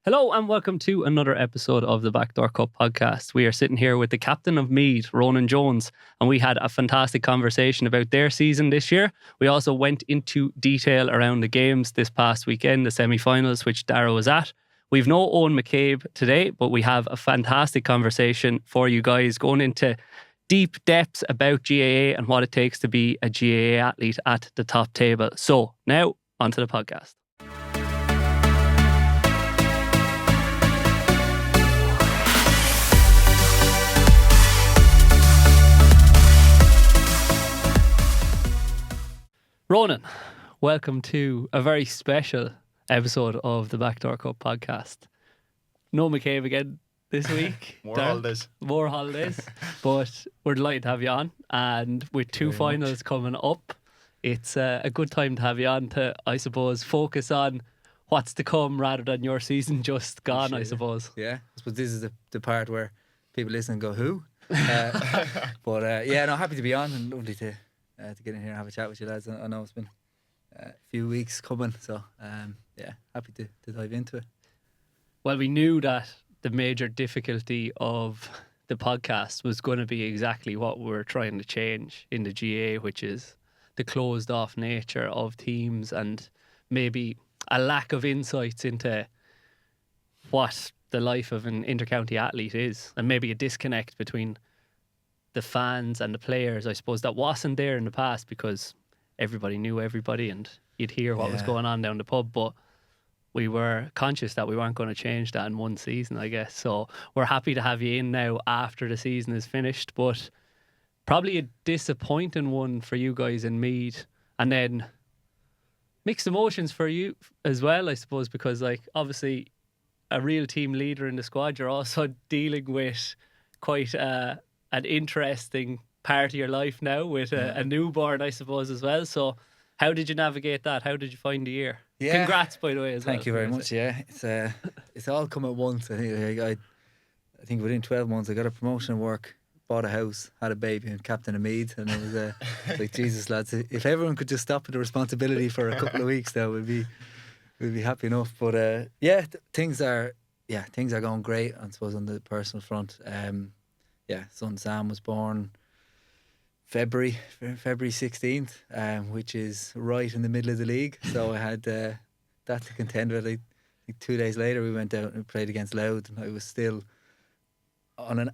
Hello and welcome to another episode of the Backdoor Cut Podcast. We are sitting here with the captain of Meath, Ronan Jones, and we had a fantastic conversation about their season this year. We also went into detail around the games this past weekend, the semi-finals, which Dara was at. We've no Owen McCabe today, but we have a fantastic conversation for you guys going into deep depths about GAA and what it takes to be a GAA athlete at the top table. So now, onto the podcast. Ronan, welcome to a very special episode of the Backdoor Cut Podcast. No McCabe again this week. More holidays. More holidays. But we're delighted to have you on. And with two finals coming up, it's a good time to have you on to, I suppose, focus on what's to come rather than your season just gone, I suppose. Yeah, I suppose this is the part where people listen and go, who? Happy to be on and lovely to get in here and have a chat with you lads. I know it's been a few weeks coming, so happy to dive into it. Well, we knew that the major difficulty of the podcast was going to be exactly what we're trying to change in the GAA, which is the closed off nature of teams and maybe a lack of insights into what the life of an intercounty athlete is, and maybe a disconnect between the fans and the players, I suppose, that wasn't there in the past because everybody knew everybody and you'd hear what was going on down the pub. But we were conscious that we weren't going to change that in one season, I guess. So we're happy to have you in now after the season is finished, but probably a disappointing one for you guys in Meath. And then mixed emotions for you as well, I suppose, because obviously a real team leader in the squad, you're also dealing with quite an interesting part of your life now with a newborn, I suppose, as well. So how did you navigate that? How did you find the year? Yeah. Congrats, by the way, as well. Thank you very much. Yeah, it's all come at once. I think within 12 months I got a promotion at work, bought a house, had a baby, and captain of Meath, and it was like, Jesus lads, if everyone could just stop with the responsibility for a couple of weeks now, we'd be happy enough. But things are going great, I suppose, on the personal front. Son Sam was born February 16th, which is right in the middle of the league. So I had that to contend with. Like 2 days later, we went out and played against Louth, and I was still on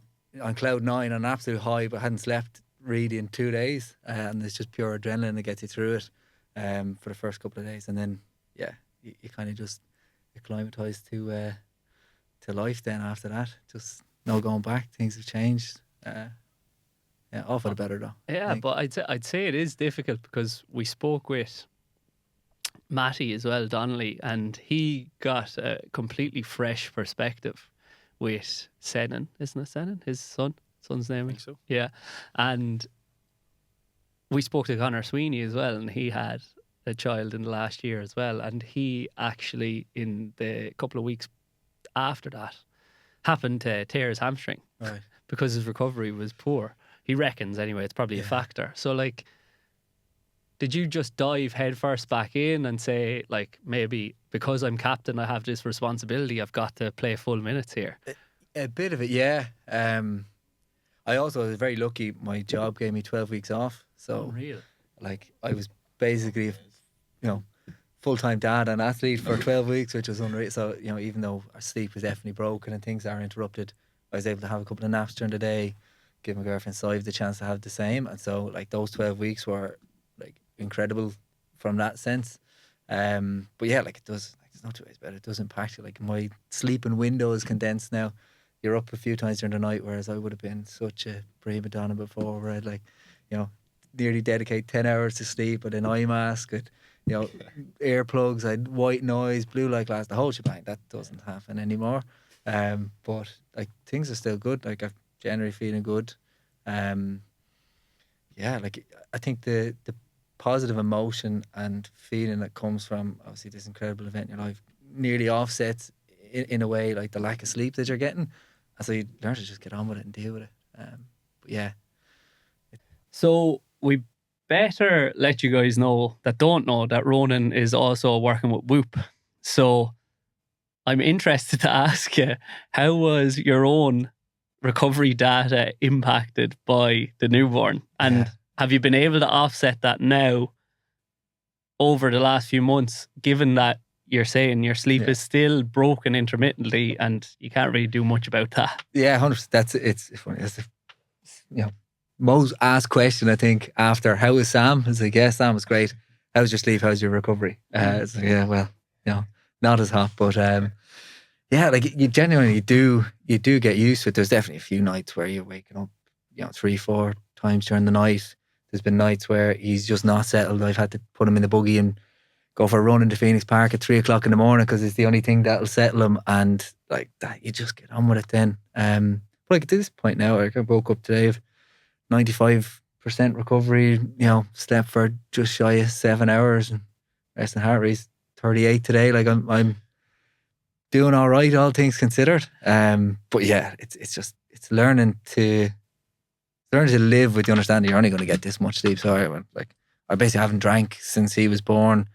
cloud nine, on an absolute high, but hadn't slept really in 2 days, and it's just pure adrenaline that gets you through it for the first couple of days, and then you kind of just acclimatise to life. Then after that, just no going back. Things have changed. All for the better though. Yeah, but I'd say it is difficult because we spoke with Matty as well, Donnelly, and he got a completely fresh perspective with Senan, isn't it Senan? His son's name? I think so. Yeah. And we spoke to Connor Sweeney as well, and he had a child in the last year as well, and he actually, in the couple of weeks after that, happened to tear his hamstring because his recovery was poor. He reckons anyway, it's probably a factor. So did you just dive headfirst back in and say, maybe because I'm captain, I have this responsibility, I've got to play full minutes here? A bit of it, yeah. I also was very lucky. My job gave me 12 weeks off. So, I was basically, full-time dad and athlete for 12 weeks, which was unreal. So, even though our sleep was definitely broken and things are interrupted, I was able to have a couple of naps during the day, give my girlfriend Sive the chance to have the same. And so, those 12 weeks were, incredible from that sense. But yeah, it does, there's no two ways about it. It does impact you. My sleeping window is condensed now. You're up a few times during the night, whereas I would have been such a prima donna before, where I'd nearly dedicate 10 hours to sleep with an eye mask, with, earplugs, I'd white noise, blue light glass, the whole shebang. That doesn't happen anymore. But things are still good. I'm generally feeling good. I think the positive emotion and feeling that comes from obviously this incredible event in your life nearly offsets in a way the lack of sleep that you're getting, and so you learn to just get on with it and deal with it. So we better let you guys know that don't know that Ronan is also working with Whoop. So I'm interested to ask you, how was your own recovery data impacted by the newborn? And have you been able to offset that now over the last few months, given that you're saying your sleep is still broken intermittently and you can't really do much about that? Yeah, 100%. It's funny. It's most asked question, I think, after how is Sam? It's like, yeah, Sam was great. How's your sleep? How's your recovery? It's like, yeah, well, not as hot, but like you genuinely do get used to it. There's definitely a few nights where you're waking up, 3-4 times during the night. There's been nights where he's just not settled. I've had to put him in the buggy and go for a run into Phoenix Park at 3 o'clock in the morning because it's the only thing that'll settle him. And like that, you just get on with it then. But like at this point now, like I woke up today of 95% recovery, slept for just shy of 7 hours and resting heart rate's 38 today. Like I'm doing all right, all things considered. But yeah, it's learning to live with the understanding you're only going to get this much sleep. So I basically haven't drank since he was born.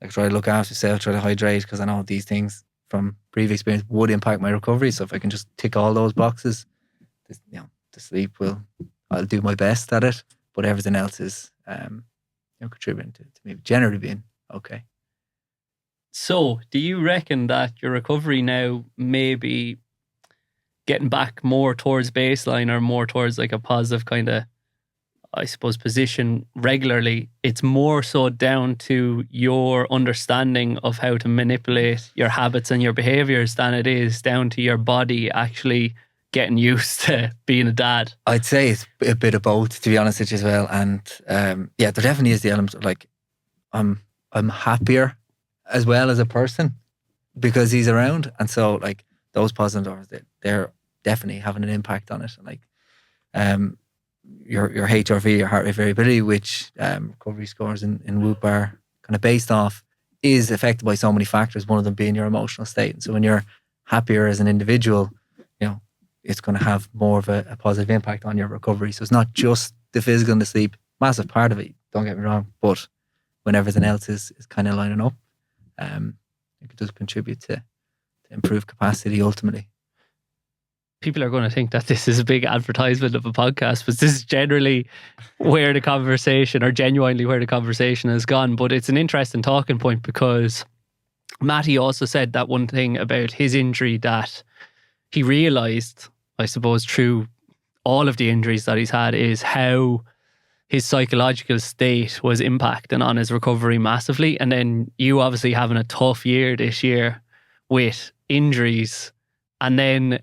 Like try to look after myself, try to hydrate, because I know these things from previous experience would impact my recovery. So if I can just tick all those boxes, the sleep I'll do my best at it. But everything else is contributing to me generally being okay. So do you reckon that your recovery now may be getting back more towards baseline or more towards like a positive kind of, I suppose, position regularly? It's more so down to your understanding of how to manipulate your habits and your behaviors than it is down to your body actually getting used to being a dad. I'd say it's a bit of both, to be honest with you as well. And there definitely is the element of like I'm happier as well as a person because he's around, and so like those positives, they're definitely having an impact on it. And like your HRV, your heart rate variability, which recovery scores in Whoop are kind of based off, is affected by so many factors, one of them being your emotional state. And so when you're happier as an individual, it's going to have more of a positive impact on your recovery. So it's not just the physical and the sleep, massive part of it, don't get me wrong, but when everything else is kind of lining up, it does contribute to improve capacity ultimately. People are going to think that this is a big advertisement of a podcast, but this is generally where the conversation, or genuinely where the conversation has gone. But it's an interesting talking point because Matty also said that one thing about his injury that he realised, I suppose, through all of the injuries that he's had, is how his psychological state was impacting on his recovery massively. And then you obviously having a tough year this year with injuries, and then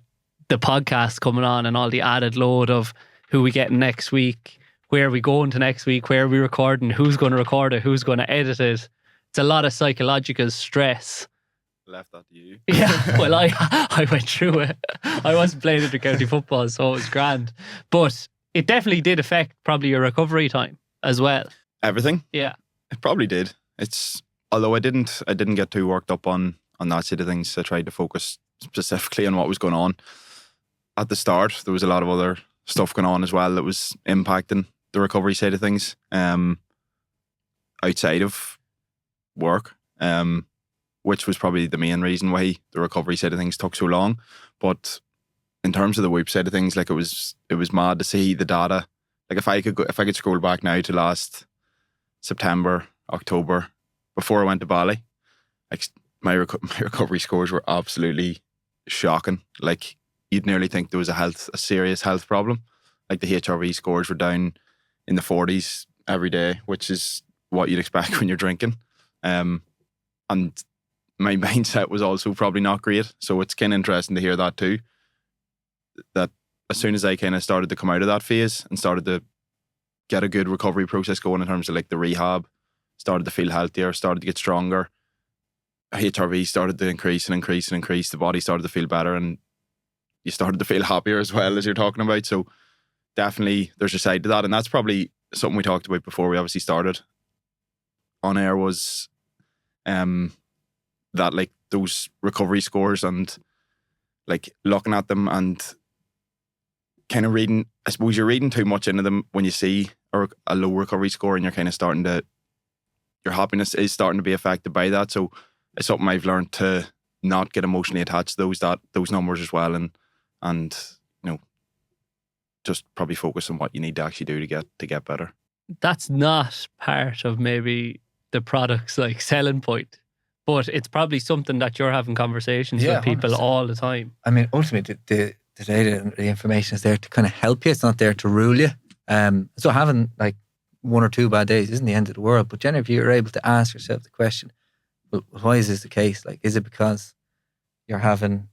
the podcast coming on and all the added load of who we get next week, where are we going to next week, where are we recording, who's going to record it, who's going to edit it. It's a lot of psychological stress. Left that to you. Yeah, well, I went through it. I wasn't playing inter-county football, so it was grand. But it definitely did affect probably your recovery time as well. Everything? Yeah. It probably did. Although I didn't get too worked up on that side of things. I tried to focus specifically on what was going on. At the start, there was a lot of other stuff going on as well that was impacting the recovery side of things, outside of work, which was probably the main reason why the recovery side of things took so long. But in terms of the Whoop side of things, like it was mad to see the data. Like if I could scroll back now to last September, October, before I went to Bali, like my recovery scores were absolutely shocking. Like you'd nearly think there was a serious health problem. Like the HRV scores were down in the 40s every day, which is what you'd expect when you're drinking. And my mindset was also probably not great. So it's kind of interesting to hear that too. That as soon as I kind of started to come out of that phase and started to get a good recovery process going in terms of like the rehab, started to feel healthier, started to get stronger, HRV started to increase and increase and increase, the body started to feel better, and you started to feel happier as well, as you're talking about. So definitely there's a side to that. And that's probably something we talked about before we obviously started on air, was that like those recovery scores and like looking at them and kind of reading, I suppose you're reading too much into them when you see a low recovery score, and you're kind of your happiness is starting to be affected by that. So it's something I've learned to not get emotionally attached to those numbers as well, and just probably focus on what you need to actually do to get better. That's not part of maybe the product's like selling point, but it's probably something that you're having conversations with people 100%. all the time. I mean, ultimately, the data and the information is there to kind of help you. It's not there to rule you. So having like 1 or 2 bad days isn't the end of the world. But generally, if you're able to ask yourself the question, well, why is this the case? Like, is it because you're having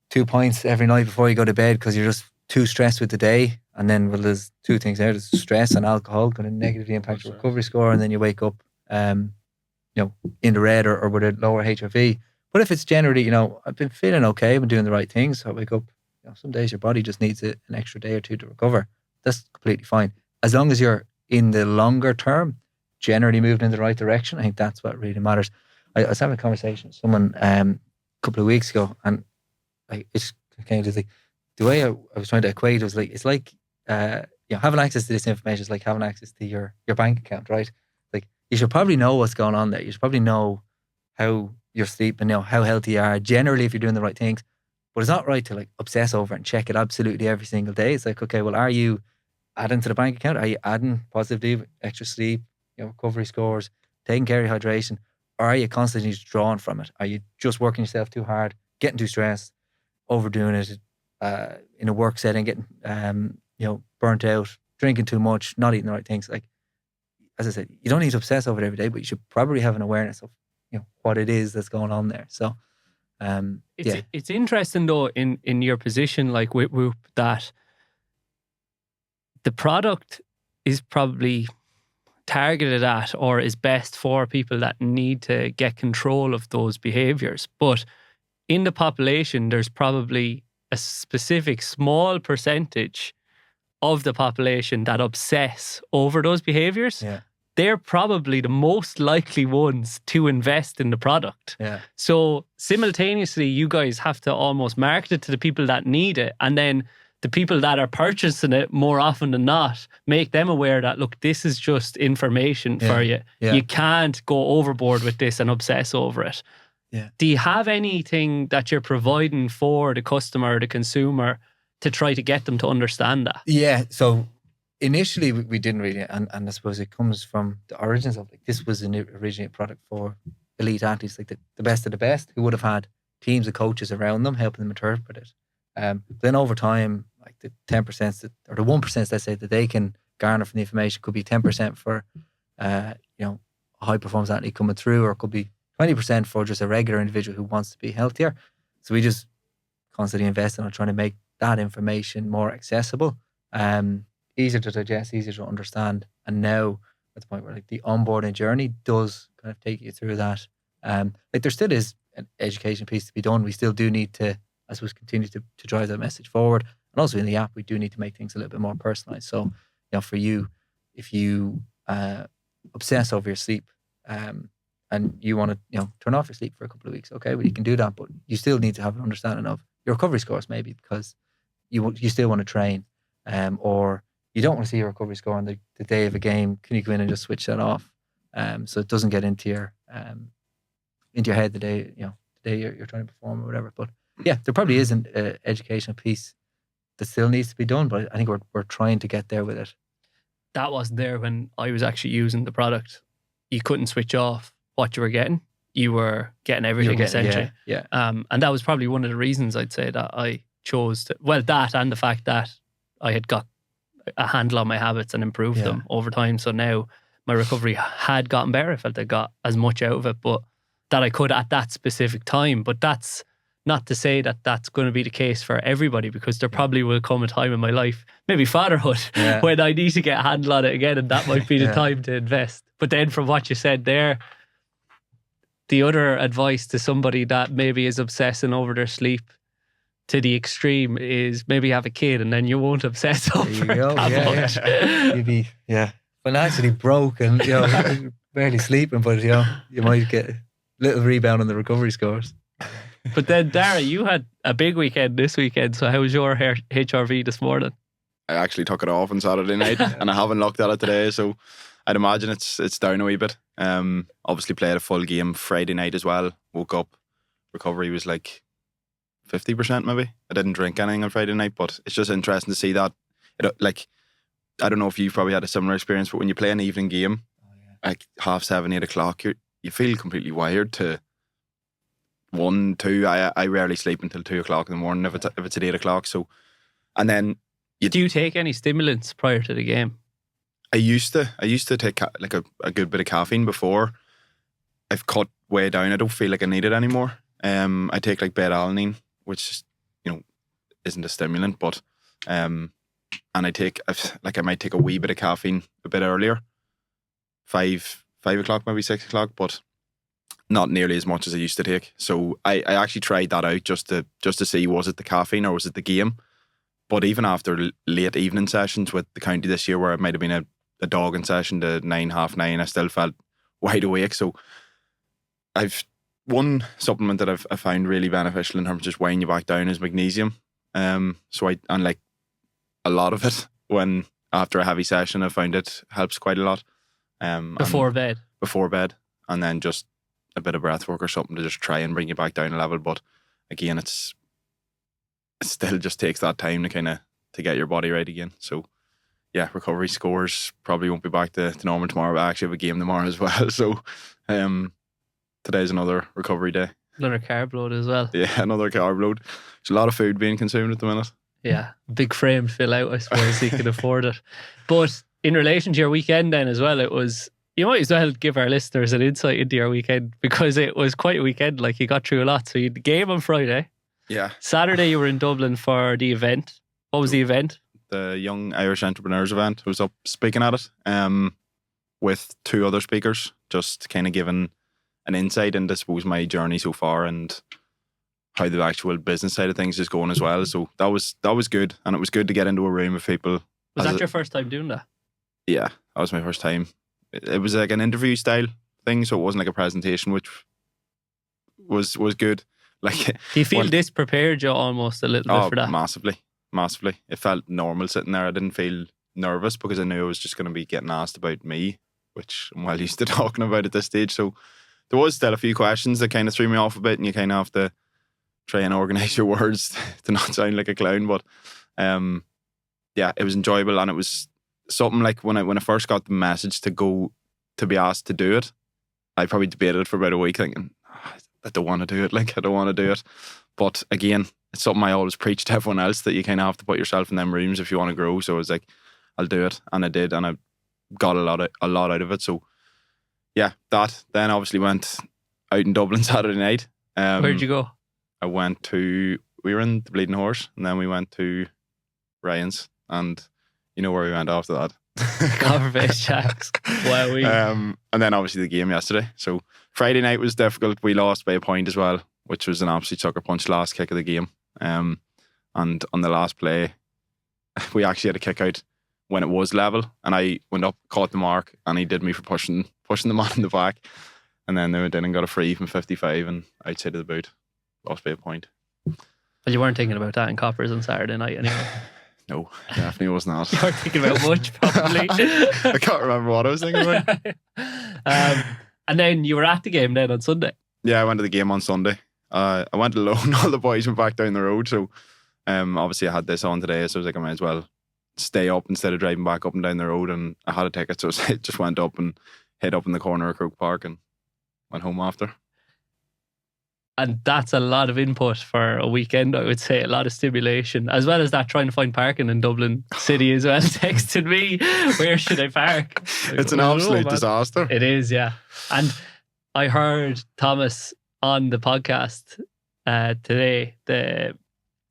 2 pints every night before you go to bed because you're just too stressed with the day? And then, well, there's 2 things there. There's stress and alcohol going to negatively impact your recovery score. And then you wake up, in the red or with a lower HRV. But if it's generally, I've been feeling okay, I've been doing the right things, so I wake up, some days your body just needs an extra day or 2 to recover. That's completely fine. As long as you're in the longer term, generally moving in the right direction, I think that's what really matters. I was having a conversation with someone a couple of weeks ago, and it's kind of like, the way I was trying to equate it was like, it's like, having access to this information is like having access to your bank account, right? Like, you should probably know what's going on there. You should probably know how you're sleeping, how healthy you are, generally if you're doing the right things. But it's not right to like obsess over it and check it absolutely every single day. It's like, okay, well, are you adding to the bank account? Are you adding positive, extra sleep, recovery scores, taking care of your hydration? Or are you constantly just drawing from it? Are you just working yourself too hard, getting too stressed, overdoing it in a work setting, getting burnt out, drinking too much, not eating the right things? Like, as I said, you don't need to obsess over it every day, but you should probably have an awareness of what it is that's going on there. So it's interesting though in your position, like with Whoop, that the product is probably targeted at or is best for people that need to get control of those behaviors. But in the population, there's probably a specific small percentage of the population that obsess over those behaviors. Yeah. They're probably the most likely ones to invest in the product. Yeah. So simultaneously, you guys have to almost market it to the people that need it. And then the people that are purchasing it more often than not, make them aware that, look, this is just information for you. Yeah. You can't go overboard with this and obsess over it. Yeah. Do you have anything that you're providing for the customer or the consumer to try to get them to understand that? Yeah. So initially we didn't really, and I suppose it comes from the origins of like, this was originally a product for elite athletes, like the best of the best, who would have had teams of coaches around them helping them interpret it. Then over time, like the 10% or the 1%, let's say, that they can garner from the information could be 10% for a high performance athlete coming through, or it could be 20% for just a regular individual who wants to be healthier. So we just constantly invested on trying to make that information more accessible, easier to digest, easier to understand. And now at the point where like the onboarding journey does kind of take you through that. Like there still is an education piece to be done. We still do need to, I suppose, continue to drive that message forward. And also in the app, we do need to make things a little bit more personalized. So, for you, if you obsess over your sleep, and you want to, turn off your sleep for a couple of weeks, okay, well, you can do that, but you still need to have an understanding of your recovery scores, maybe, because you still want to train, or you don't want to see your recovery score on the day of a game. Can you go in and just switch that off, so it doesn't get into your head the day you're trying to perform or whatever. But yeah, there probably is an educational piece that still needs to be done, but I think we're trying to get there with it. That wasn't there when I was actually using the product. You couldn't switch off what you were getting. You were getting everything essentially. Yeah. And that was probably one of the reasons I'd say that I chose to, well, that and the fact that I had got a handle on my habits and improved them over time. So now my recovery had gotten better. I felt I got as much out of it, but that I could at that specific time. But that's not to say that that's going to be the case for everybody, because there probably will come a time in my life, maybe fatherhood, when I need to get a handle on it again, and that might be the time to invest. But then from what you said there, the other advice to somebody that maybe is obsessing over their sleep to the extreme is maybe have a kid, and then you won't obsess over there you go. that much. You'd be financially broke and barely sleeping, but you might get a little rebound on the recovery scores. But then, Dara, you had a big weekend this weekend. So how was your HRV this morning? I actually took it off on Saturday night and I haven't looked at it today, so I'd imagine it's down a wee bit. Obviously played a full game Friday night as well. Woke up recovery was like 50% maybe. I didn't drink anything on Friday night, but it's just interesting to see that. Like, I don't know if you've probably had a similar experience, but when you play an evening game, like 7:30, 8 o'clock, you feel completely wired to 1, 2. I rarely sleep until 2 o'clock in the morning if it's at 8 o'clock. So, and then do you take any stimulants prior to the game? I used to take like a good bit of caffeine before. I've cut way down. I don't feel like I need it anymore. I take like beta-alanine, which isn't a stimulant, but and I might take a wee bit of caffeine a bit earlier, 5 o'clock, maybe 6 o'clock, but not nearly as much as I used to take. So I actually tried that out just to see, was it the caffeine or was it the game? But even after late evening sessions with the county this year, where it might have been a dogging session to 9, 9:30, I still felt wide awake. So one supplement that I've found really beneficial in terms of just weighing you back down is magnesium. So like a lot of it when after a heavy session, I found it helps quite a lot. Before bed, and then just a bit of breath work or something to just try and bring you back down a level. But again, it still just takes that time to get your body right again. So yeah, recovery scores probably won't be back to normal tomorrow, but I actually have a game tomorrow as well. So today's another recovery day. Another carb load as well. Yeah, another carb load. There's a lot of food being consumed at the minute. Yeah, big frame to fill out, I suppose, so you can afford it. But in relation to your weekend then as well, you might as well give our listeners an insight into your weekend, because it was quite a weekend. Like, you got through a lot. So you had the game on Friday. Yeah. Saturday you were in Dublin for the event. What was the event? The Young Irish Entrepreneurs event. I was up speaking at it with 2 other speakers, just kind of giving an insight into, I suppose, my journey so far and how the actual business side of things is going as well. So that was good, and it was good to get into a room of people. Was that your first time doing that? Yeah, that was my first time. It was like an interview style thing, so it wasn't like a presentation, which was good. Like, do you feel this prepared you almost a little bit for that? Massively. It felt normal sitting there. I didn't feel nervous because I knew I was just going to be getting asked about me, which I'm well used to talking about at this stage. So there was still a few questions that kind of threw me off a bit, and you kind of have to try and organise your words to not sound like a clown. But yeah, it was enjoyable, and it was something like when I first got the message to be asked to do it, I probably debated it for about a week, thinking, I don't want to do it. Like, I don't want to do it. But again, it's something I always preach to everyone else, that you kind of have to put yourself in them rooms if you want to grow. So I was like, I'll do it, and I did, and I got a lot out of it. So yeah, that then obviously went out in Dublin Saturday night. Where'd you go? We were in the Bleeding Horse, and then we went to Ryan's, and you know where we went after that. Copper-faced Jacks. Wow. And then obviously the game yesterday. So Friday night was difficult. We lost by a point as well, which was an absolute sucker punch, last kick of the game. And on the last play, we actually had a kick out when it was level, and I went up, caught the mark, and he did me for pushing the man in the back. And then they went in and got a free from 55 and outside of the boot. Lost by a point. Well, you weren't thinking about that in Coppers on Saturday night anyway. No, definitely was not. You weren't thinking about much, probably. I can't remember what I was thinking about. And then you were at the game then on Sunday. Yeah, I went to the game on Sunday. I went alone. All the boys went back down the road. So obviously I had this on today. So I was like, I might as well stay up instead of driving back up and down the road. And I had a ticket. So I just went up and hid up in the corner of Croke Park and went home after. And that's a lot of input for a weekend, I would say. A lot of stimulation, as well as that trying to find parking in Dublin City as well. Texted me, where should I park? It's an absolute disaster. It is, yeah. And I heard Thomas on the podcast today,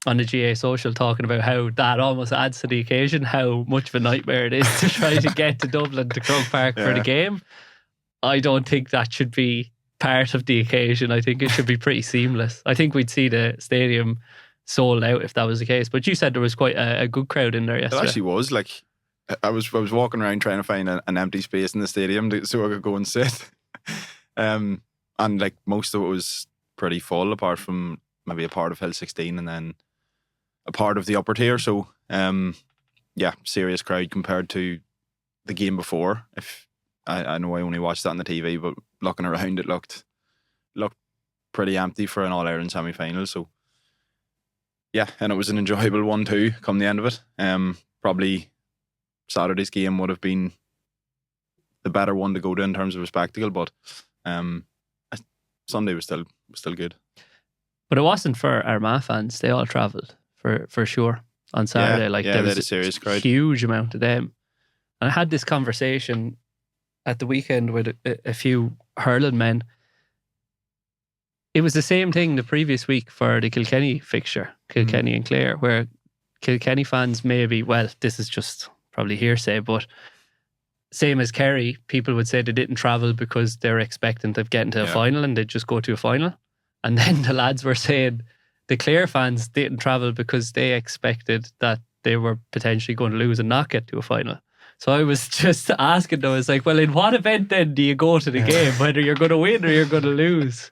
on the GAA social, talking about how that almost adds to the occasion, how much of a nightmare it is to try to get to Dublin to Croke Park for the game. I don't think that should be part of the occasion. I think it should be pretty seamless. I think we'd see the stadium sold out if that was the case. But you said there was quite a good crowd in there yesterday. It actually was. Like, I was walking around trying to find an empty space in the stadium so I could go and sit. And like most of it was pretty full, apart from maybe a part of Hill 16 and then a part of the upper tier. So yeah, serious crowd compared to the game before. If I know I only watched that on the TV, but looking around, it looked pretty empty for an All-Ireland semi-final. So yeah, and it was an enjoyable one too, come the end of it. Probably Saturday's game would have been the better one to go to in terms of a spectacle, but Sunday was still good. But it wasn't for Armagh fans. They all travelled for sure on Saturday. There was a serious crowd. Huge amount of them. And I had this conversation at the weekend with a few hurling men. It was the same thing the previous week for the Kilkenny fixture, Kilkenny and Clare, where Kilkenny fans maybe, well, this is just probably hearsay, but same as Kerry, people would say they didn't travel because they're expectant of getting to a final and they'd just go to a final. And then the lads were saying the Clare fans didn't travel because they expected that they were potentially going to lose and not get to a final. So I was just asking them, I was like, well, in what event then do you go to the game, whether you're going to win or you're going to lose?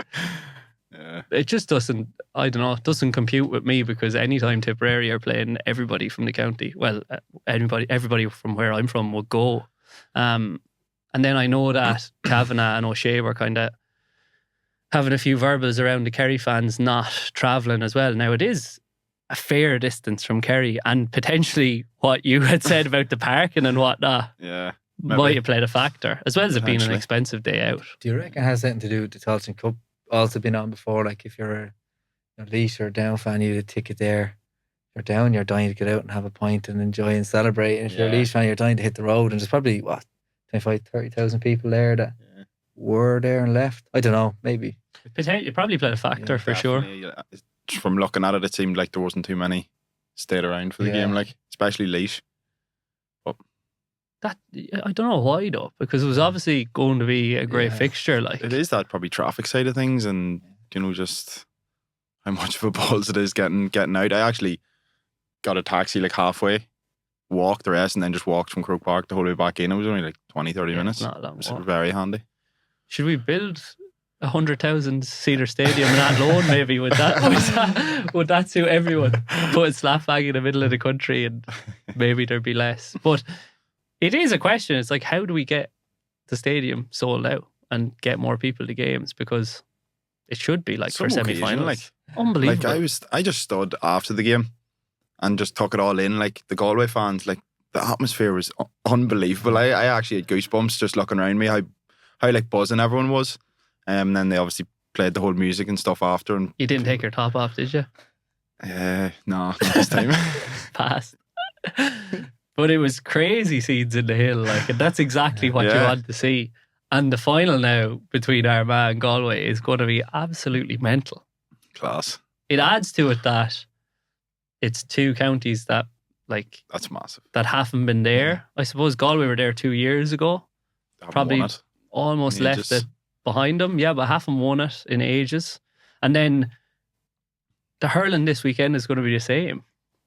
Yeah. It just doesn't, I don't know, it doesn't compute with me, because anytime Tipperary are playing, everybody from the county, well, everybody from where I'm from would go. And then I know that Kavanagh and O'Shea were kind of having a few verbals around the Kerry fans not travelling as well. Now, it is a fair distance from Kerry, and potentially what you had said about the parking and whatnot might have played a factor, as well as it being an expensive day out. Do you reckon it has anything to do with the Tailteann Cup also been on before? Like, if you're a Laois or Down fan, you had a ticket there, you're down, you're dying to get out and have a pint and enjoy and celebrate. And if you're a Laois fan, you're dying to hit the road, and there's probably, 25,000-30,000 people there that were there and left. I don't know, maybe. It probably played a factor for sure. From looking at it, it seemed like there wasn't too many stayed around for the game, like, especially Laois. But that, I don't know why though, because it was obviously going to be a great fixture. Like, it is that probably traffic side of things, and just how much of a balls it is getting out. I actually got a taxi like halfway, walked the rest, and then just walked from Croke Park the whole way back in. It was only like 20-30 minutes. Not a long walk. It was very handy. Should we build 100,000 seater stadium in Athlone maybe? Would that suit everyone? Put a slap bag in the middle of the country and maybe there'd be less. But it is a question. It's like, how do we get the stadium sold out and get more people to games? Because it should be like for semi-finals. Like, unbelievable. Like I just stood after the game and just took it all in. Like, the Galway fans, like, the atmosphere was unbelievable. I actually had goosebumps just looking around me, how like buzzing everyone was. And then they obviously played the whole music and stuff after. And you didn't take your top off, did you? No, not this time. Passed. But it was crazy scenes in the hill, like, and that's exactly what you want to see. And the final now between Armagh and Galway is going to be absolutely mental. Class. It adds to it that it's two counties that, like, that's massive, that haven't been there. I suppose Galway were there 2 years ago. Probably almost left it behind them. Yeah, but haven't won it in ages. And then the hurling this weekend is going to be the same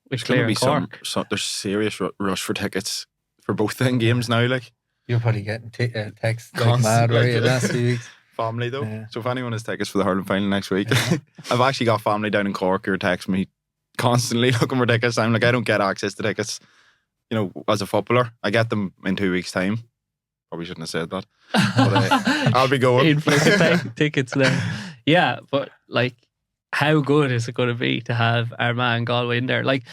with Clare and Cork. There's serious rush for tickets for both them games now. Like, you're probably getting texts like mad, were you, last few weeks? Family though. Yeah. So if anyone has tickets for the hurling final next week, I've actually got family down in Cork who are texting me constantly looking for tickets. I'm like, I don't get access to tickets, as a footballer. I get them in 2 weeks' time. Probably shouldn't have said that. But I'll be going. Influx tickets there. Yeah, but like, how good is it going to be to have Armagh and Galway in there? Like,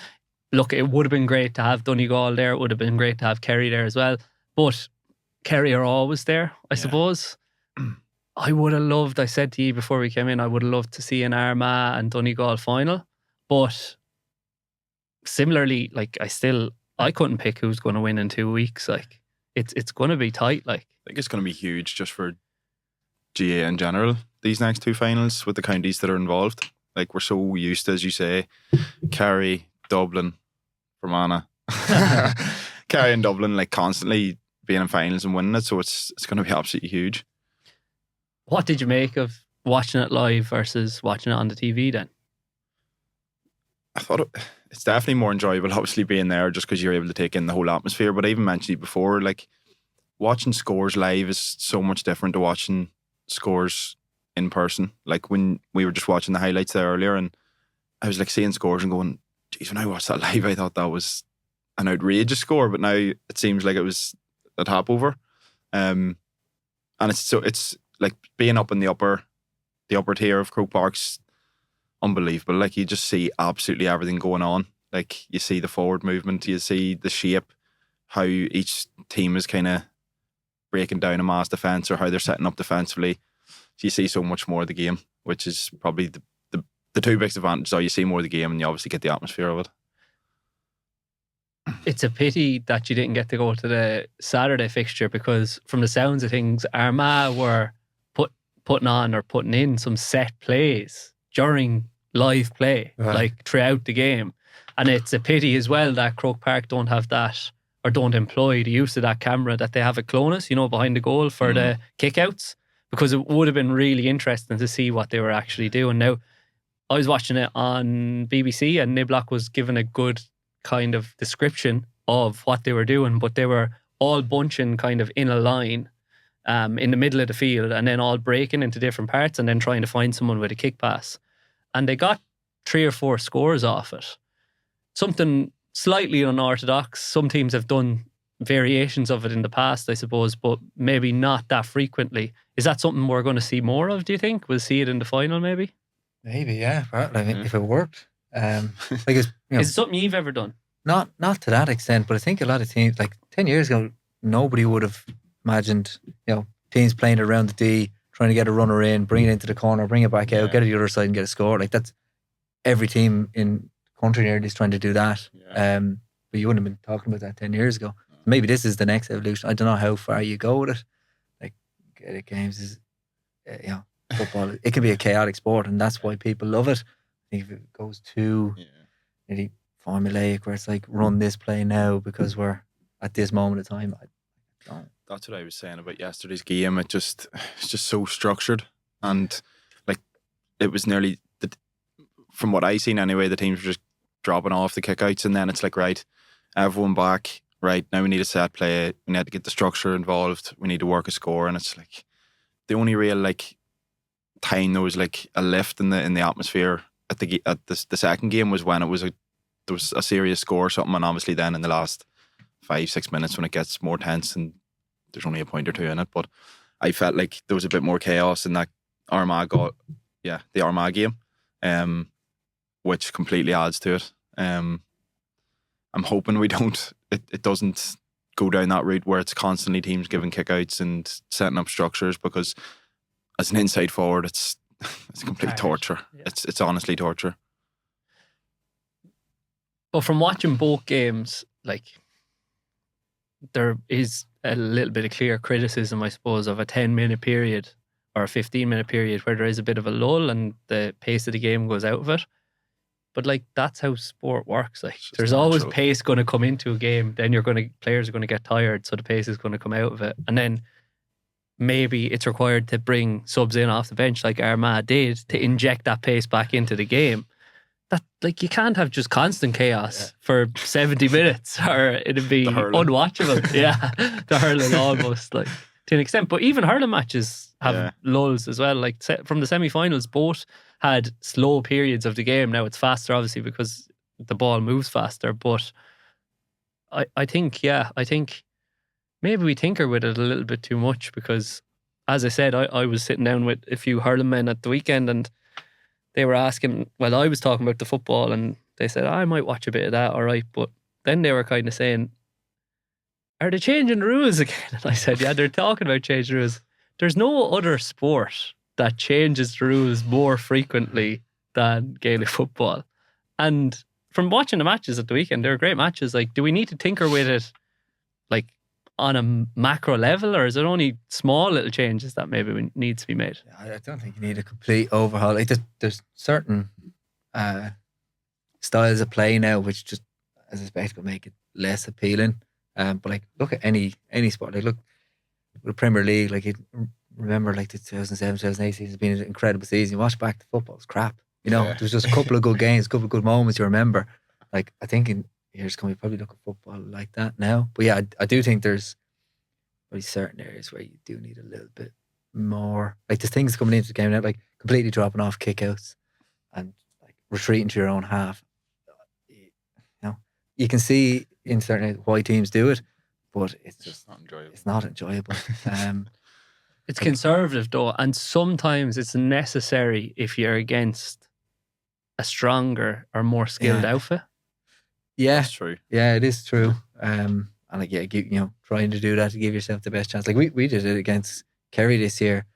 look, it would have been great to have Donegal there. It would have been great to have Kerry there as well. But Kerry are always there, I suppose. I would have loved, I said to you before we came in, I would have loved to see an Armagh and Donegal final. But similarly, like, I couldn't pick who's going to win in 2 weeks. Like, it's going to be tight. Like, I think it's going to be huge just for GAA in general, these next two finals with the counties that are involved. Like, we're so used to, as you say, Kerry, Dublin, Fermanagh, Kerry and Dublin, like, constantly being in finals and winning it. So it's going to be absolutely huge. What did you make of watching it live versus watching it on the TV then? I thought it's definitely more enjoyable, obviously, being there just because you're able to take in the whole atmosphere. But I even mentioned it before, like, watching scores live is so much different to watching scores in person. Like, when we were just watching the highlights there earlier, and I was like seeing scores and going, geez, when I watched that live, I thought that was an outrageous score, but now it seems like it was a tap over. And it's like being up in the upper the upper tier of Croke Park's unbelievable. Like, you just see absolutely everything going on. Like, you see the forward movement, you see the shape, how each team is kind of breaking down a mass defence or how they're setting up defensively. So you see so much more of the game, which is probably the two biggest advantages are you see more of the game and you obviously get the atmosphere of it. It's a pity that you didn't get to go to the Saturday fixture, because from the sounds of things, Armagh were putting in some set plays during live play, like throughout the game. And it's a pity as well that Croke Park don't have that, or don't employ the use of that camera that they have at Clonus, behind the goal for the kickouts, because it would have been really interesting to see what they were actually doing. Now, I was watching it on BBC and Niblock was given a good kind of description of what they were doing, but they were all bunching kind of in a line in the middle of the field, and then all breaking into different parts and then trying to find someone with a kick pass. And they got 3 or 4 scores off it. Something slightly unorthodox. Some teams have done variations of it in the past, I suppose, but maybe not that frequently. Is that something we're going to see more of, do you think? We'll see it in the final, maybe? Maybe, yeah. If it worked. Is it something you've ever done? Not to that extent, but I think a lot of teams, like 10 years ago, nobody would have imagined, teams playing around the D, trying to get a runner in, bring it into the corner, bring it back out, get it the other side and get a score. Like, that's every team in the country nearly is trying to do that. But you wouldn't have been talking about that 10 years ago. Maybe this is the next evolution. I don't know how far you go with it. Like, Gaelic games is, football, it can be a chaotic sport, and that's why people love it. I think if it goes too maybe formulaic, where it's like, run this play now because we're at this moment of time, I don't. That's what I was saying about yesterday's game. It's just so structured, and like, it was nearly, from what I seen anyway, the teams were just dropping off the kickouts, and then it's like, right, everyone back, right, now we need a set play, we need to get the structure involved, we need to work a score. And it's like, the only real like time there was like a lift in the atmosphere at the second game was when there was a serious score or something, and obviously then in the last 5-6 minutes when it gets more tense and there's only a point or two in it. But I felt like there was a bit more chaos in that the Armagh game, which completely adds to it. I'm hoping it doesn't go down that route where it's constantly teams giving kickouts and setting up structures, because as an inside forward, it's complete torture. Yeah. It's honestly torture. But from watching both games, like, there is a little bit of clear criticism, I suppose, of a 10-minute period or a 15-minute period where there is a bit of a lull and the pace of the game goes out of it. But like, that's how sport works. Like, there's always pace going to come into a game. Then players are going to get tired, so the pace is going to come out of it. And then maybe it's required to bring subs in off the bench, like Armagh did, to inject that pace back into the game. That, like, you can't have just constant chaos for 70 minutes, or it'd be unwatchable. The hurling almost, like, to an extent. But even hurling matches have lulls as well. Like, from the semi-finals, both had slow periods of the game. Now it's faster, obviously, because the ball moves faster. But I think maybe we tinker with it a little bit too much, because, as I said, I was sitting down with a few hurling men at the weekend, and they were asking, well, I was talking about the football, and they said, I might watch a bit of that, all right. But then they were kind of saying, are they changing the rules again? And I said, yeah, they're talking about changing the rules. There's no other sport that changes the rules more frequently than Gaelic football. And from watching the matches at the weekend, they were great matches. Like, do we need to tinker with it, like, on a macro level, or is it only small little changes that maybe need to be made? I don't think you need a complete overhaul. Like, there's certain styles of play now which just, as I expect, will make it less appealing. But like, look at any sport. Like, look with the Premier League. Like, you remember, like, the 2007-2008 season has been an incredible season. You watch back, the football's crap. There's just a couple of good games, a couple of good moments you remember. Like, I think in years to come, you probably look at football like that now. But yeah, I do think there's probably certain areas where you do need a little bit more. Like, there's things coming into the game now, like completely dropping off kickouts and like retreating to your own half. You can see in certain areas why teams do it, but it's just not enjoyable. It's not enjoyable. It's conservative though, and sometimes it's necessary if you're against a stronger or more skilled outfit. Yeah, That's true. Yeah, it is true. And like, trying to do that to give yourself the best chance. Like we did it against Kerry this year.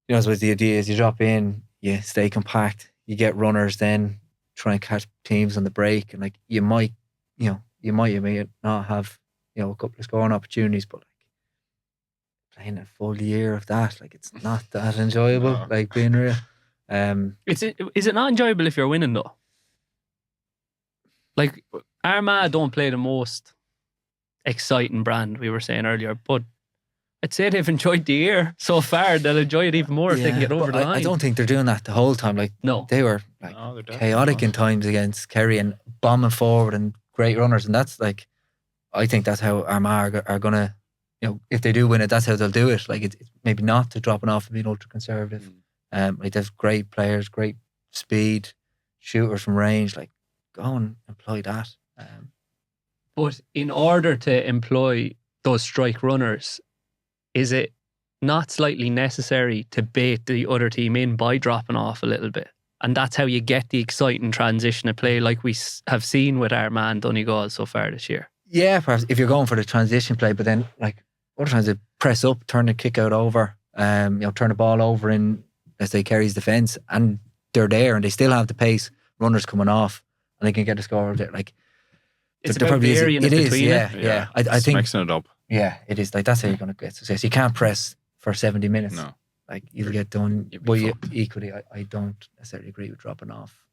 I suppose the idea is you drop in, you stay compact, you get runners, then try and catch teams on the break, and like you may not have a couple of scoring opportunities, but like playing a full year of that, like it's not that enjoyable. No. Like being real. Is it not enjoyable if you're winning though? Like Armagh don't play the most exciting brand we were saying earlier, but I'd say they've enjoyed the year so far. They'll enjoy it even more if they can get over the line. I don't think they're doing that the whole time. Like no, they were like chaotic in times against Kerry and bombing forward and great runners, and that's like, I think that's how Armagh are gonna, if they do win it, that's how they'll do it. Like it's maybe not to dropping off and being ultra conservative. Like there's great players, great speed, shooters from range. Like go and employ that. But in order to employ those strike runners, is it not slightly necessary to bait the other team in by dropping off a little bit? And that's how you get the exciting transition of play like we have seen with Armagh and Donegal so far this year. Yeah, perhaps if you're going for the transition play, but then like other times they press up, turn the kick out over, turn the ball over in, let's say, Kerry's defence, and they're there and they still have the pace, runners coming off, and they can get a score there. Like it's about varying it between it. Yeah. I think mixing it up. Yeah, it is. Like that's how you're going to get success. You can't press for 70 minutes. No. Like you'll get done. But equally, I don't necessarily agree with dropping off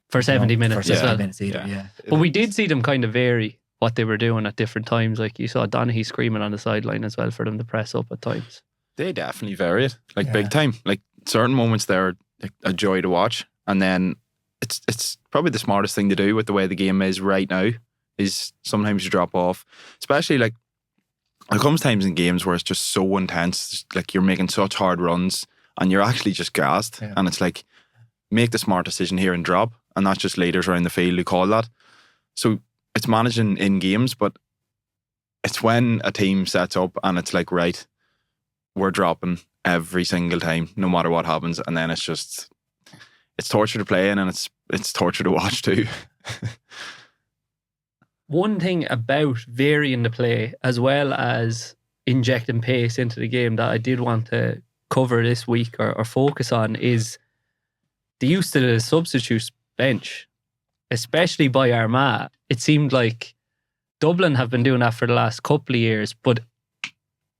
for 70 minutes for as 70 well. minutes either. Yeah. But we did see them kind of vary what they were doing at different times. Like you saw Donaghy screaming on the sideline as well for them to press up at times. They definitely vary it, like big time. Like certain moments they're like a joy to watch, and then it's probably the smartest thing to do with the way the game is right now. Is sometimes you drop off, especially like there comes times in games where it's just so intense, like you're making such hard runs and you're actually just gassed, and it's like make the smart decision here and drop, and that's just leaders around the field who call that. So it's managing in games, but it's when a team sets up and it's like, right, we're dropping every single time, no matter what happens, and then it's torture to play in, and it's torture to watch too. One thing about varying the play as well as injecting pace into the game that I did want to cover this week or focus on is the use of the substitute bench, especially by Armagh. It seemed like Dublin have been doing that for the last couple of years, but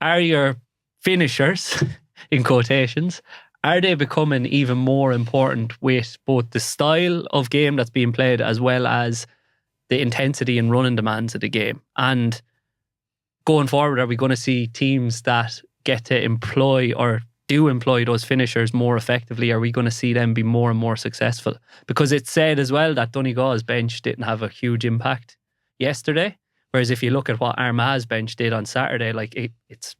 are your finishers, in quotations, are they becoming even more important with both the style of game that's being played as well as the intensity and running demands of the game? And going forward, are we going to see teams that get to employ or do employ those finishers more effectively? Are we going to see them be more and more successful? Because it's said as well that Donegal's bench didn't have a huge impact yesterday, whereas if you look at what Armagh's bench did on Saturday, like it's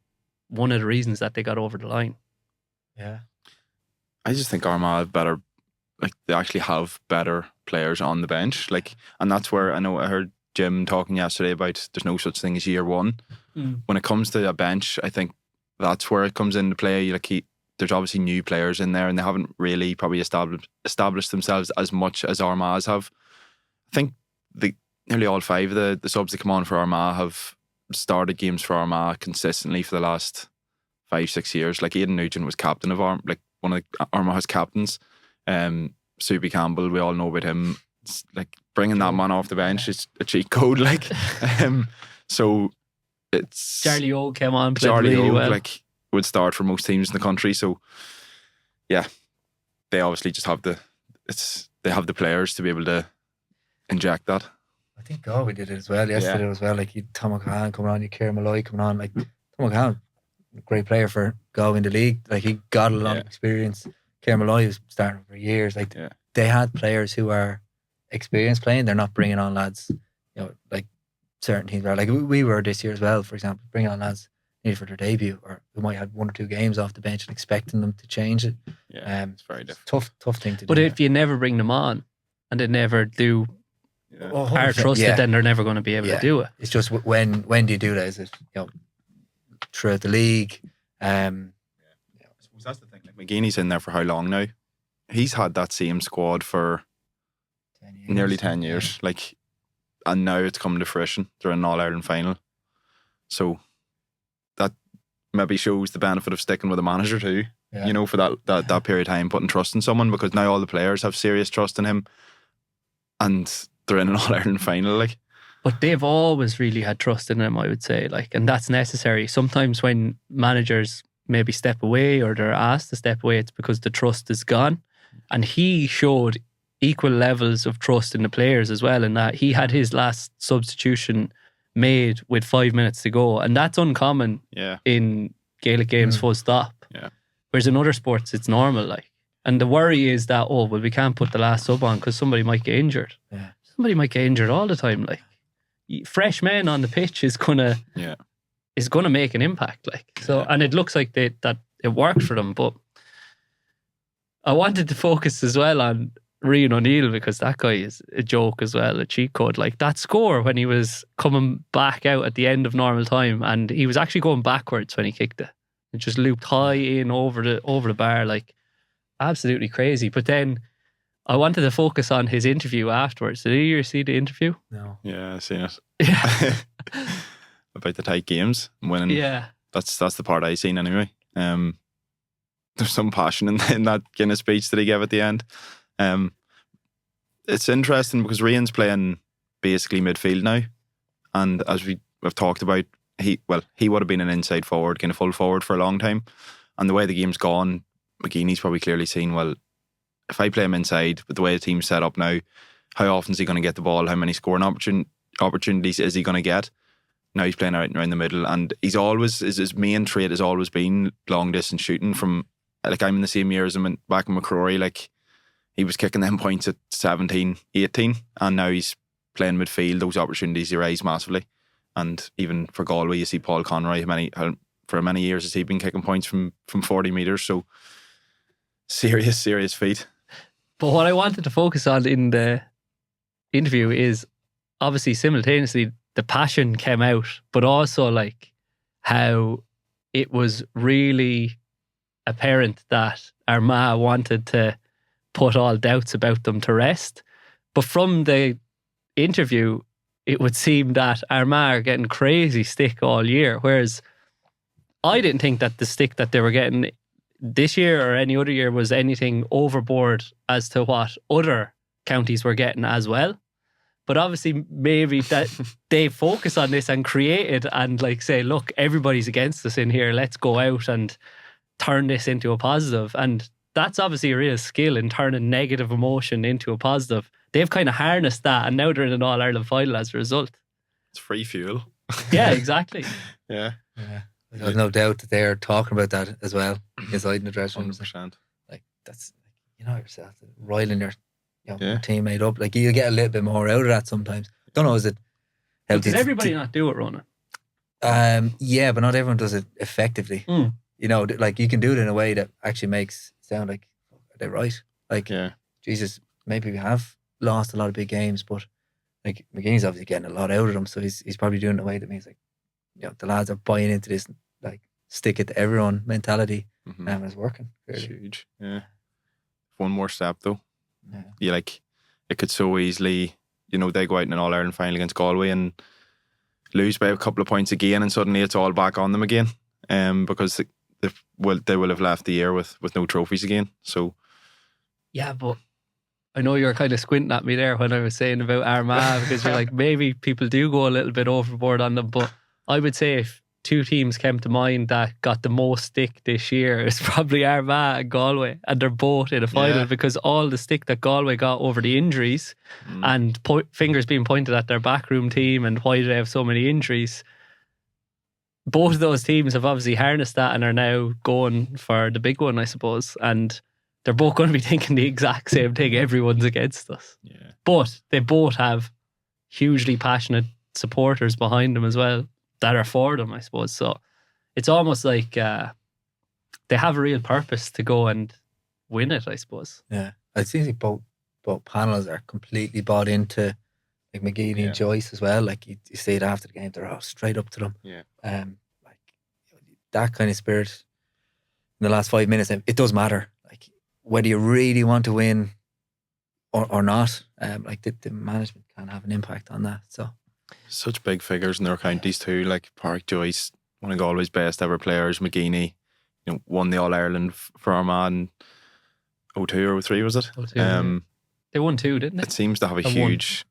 one of the reasons that they got over the line. Yeah, I just think Armagh have better, like they actually have better players on the bench, like, and that's where I heard Jim talking yesterday about there's no such thing as year one. When it comes to a bench, I think that's where it comes into play. Like there's obviously new players in there, and they haven't really probably established themselves as much as Armagh's have. I think nearly all five of the subs that come on for Armagh have started games for Armagh consistently for the last 5-6 years. Like Aidan Nugent was captain of one of Armagh's captains. Soupy Campbell, we all know about him. It's like bringing that man off the bench is a cheat code. Like, so it's Charlie O came on, played Charlie really O, well. like would start for most teams in the country. So yeah, they obviously just have they have the players to be able to inject that. I think Galway did it as well yesterday as well. Like you Tom O'Callaghan coming on, you Kieran Malloy coming on. Like Tom O'Callaghan, great player for Galway in the league. Like he got a lot of experience. Kieran Malloy was starting for years. Like they had players who are experienced playing. They're not bringing on lads, like certain teams are. Like we were this year as well, for example, bringing on lads needed for their debut or who might have 1 or 2 games off the bench and expecting them to change it. Yeah, it's very difficult. Tough thing to do. But if you never bring them on and they never do are trusted, then they're never going to be able to do it. It's just when do you do that? Is it throughout the league? I suppose that's the thing. Like McGeeney's in there for how long now? He's had that same squad for 10 years. nearly 10 years. Like, and now it's coming to fruition. They're in an All-Ireland final. So that maybe shows the benefit of sticking with a manager too. Yeah. You know, for that period of time, putting trust in someone, because now all the players have serious trust in him, and they're in an All-Ireland final. Like, But they've always really had trust in him, I would say, like, and that's necessary. Sometimes when managers maybe step away or they're asked to step away, it's because the trust is gone. And he showed equal levels of trust in the players as well, in that he had his last substitution made with 5 minutes to go. And that's uncommon in Gaelic games, full stop. Yeah. Whereas in other sports, it's normal, like. And the worry is that, oh, well, we can't put the last sub on because somebody might get injured. Yeah. Somebody might get injured all the time, like. Fresh men on the pitch is gonna make an impact, like. So, and it looks like that it worked for them. But I wanted to focus as well on Rian O'Neill, because that guy is a joke as well, a cheat code. Like that score when he was coming back out at the end of normal time, and he was actually going backwards when he kicked it. It just looped high in over the bar, like absolutely crazy. But then I wanted to focus on his interview afterwards. Did you see the interview? No. Yeah, I've seen it. Yeah. About the tight games and winning. Yeah. That's the part I seen anyway. There's some passion in that Guinness speech that he gave at the end. It's interesting because Rian's playing basically midfield now, and as we've talked about, he would have been an inside forward, kind of full forward for a long time, and the way the game's gone, McGeeney's probably clearly seen, well, if I play him inside with the way the team's set up now, how often is he going to get the ball? How many scoring opportunities is he going to get? Now he's playing out around the middle, and his main trait has always been long distance shooting. From, like, I'm in the same year as him back in McCrory, like he was kicking them points at 17, 18, and now he's playing midfield. Those opportunities he raised massively. And even for Galway, you see Paul Conroy, for many years has he been kicking points from 40 metres, so serious feat. But what I wanted to focus on in the interview is obviously simultaneously the passion came out, but also like how it was really apparent that Armagh wanted to put all doubts about them to rest. But from the interview, it would seem that Armagh are getting crazy stick all year, whereas I didn't think that the stick that they were getting this year or any other year was anything overboard as to what other counties were getting as well. But obviously maybe that they focus on this and create it and like say, look, everybody's against us in here. Let's go out and turn this into a positive. And that's obviously a real skill in turning negative emotion into a positive. They've kind of harnessed that, and now they're in an All-Ireland final as a result. It's free fuel. Yeah, exactly. Yeah. There's no doubt that they're talking about that as well inside in the dressing room. 100%. Like, that's, you know yourself, riling your teammate up. Like, you get a little bit more out of that sometimes. Don't know, is it healthy? Does everybody not do it, Ronan? Yeah, but not everyone does it effectively. You know, like, you can do it in a way that actually makes it sound like, are they right? Like, Jesus, maybe we have lost a lot of big games, but like, McGeeney's obviously getting a lot out of them, so he's probably doing it in a way that means, like, you know, the lads are buying into this, like, stick it to everyone mentality, and it's working. It's huge. Yeah. One more step though. Yeah. You, like, it could so easily, you know, they go out in an All-Ireland final against Galway and lose by a couple of points again, and suddenly it's all back on them again, because they will have left the year with no trophies again. So yeah, but I know you're kind of squinting at me there when I was saying about Armagh, because you're like, maybe people do go a little bit overboard on them, but I would say if two teams came to mind that got the most stick this year, it's probably Armagh and Galway, and they're both in a final because all the stick that Galway got over the injuries and fingers being pointed at their backroom team and why do they have so many injuries. Both of those teams have obviously harnessed that and are now going for the big one, I suppose. And they're both going to be thinking the exact same thing. Everyone's against us. Yeah. But they both have hugely passionate supporters behind them as well that are for them, I suppose. So it's almost like they have a real purpose to go and win it, I suppose. Yeah. I think both panels are completely bought into, like, McGeady and Joyce as well. Like, you see it after the game, they're all straight up to them. Yeah. Like, that kind of spirit in the last 5 minutes, it does matter. Like whether you really want to win or not, like the management can have an impact on that. So such big figures in their counties too, like Park Joyce, one of Galway's best ever players, McGeaney, won the All Ireland for Armagh 02 or 03, was it? 02, they won 2, didn't they? It seems to have a huge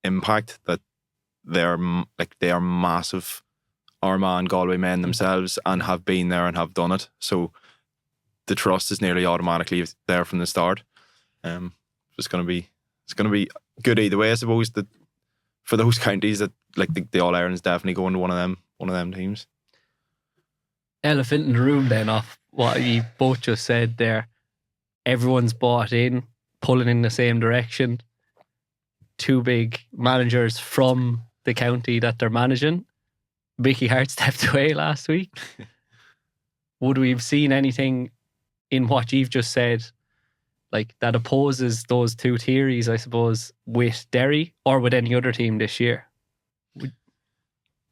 impact that they are massive Armagh and Galway men themselves and have been there and have done it. So the trust is nearly automatically there from the start. It's going to be good either way, I suppose. That for those counties, that like the All Ireland's definitely going to one of them teams. Elephant in the room then, off what you both just said there. Everyone's bought in, pulling in the same direction. 2 big managers from the county that they're managing. Mickey Hart stepped away last week. Would we have seen anything in what you've just said, like that opposes those 2 theories, I suppose, with Derry or with any other team this year?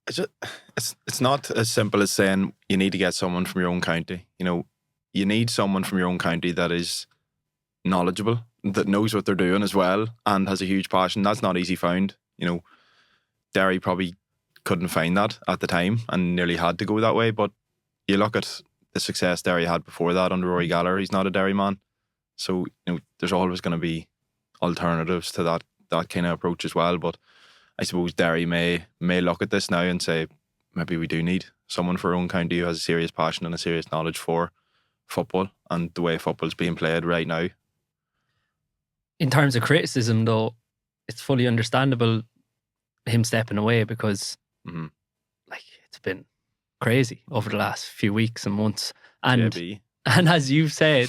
It's not as simple as saying you need to get someone from your own county. You need someone from your own county that is knowledgeable, that knows what they're doing as well, and has a huge passion. That's not easy found. Derry probably couldn't find that at the time and nearly had to go that way. But you look at the success Derry had before that under Rory Gallagher. He's not a Derry man, so there's always going to be alternatives to that kind of approach as well. But I suppose Derry may look at this now and say, maybe we do need someone for our own county who has a serious passion and a serious knowledge for football and the way football's being played right now. In terms of criticism, though, it's fully understandable him stepping away because like it's been crazy over the last few weeks and months. And as you've said,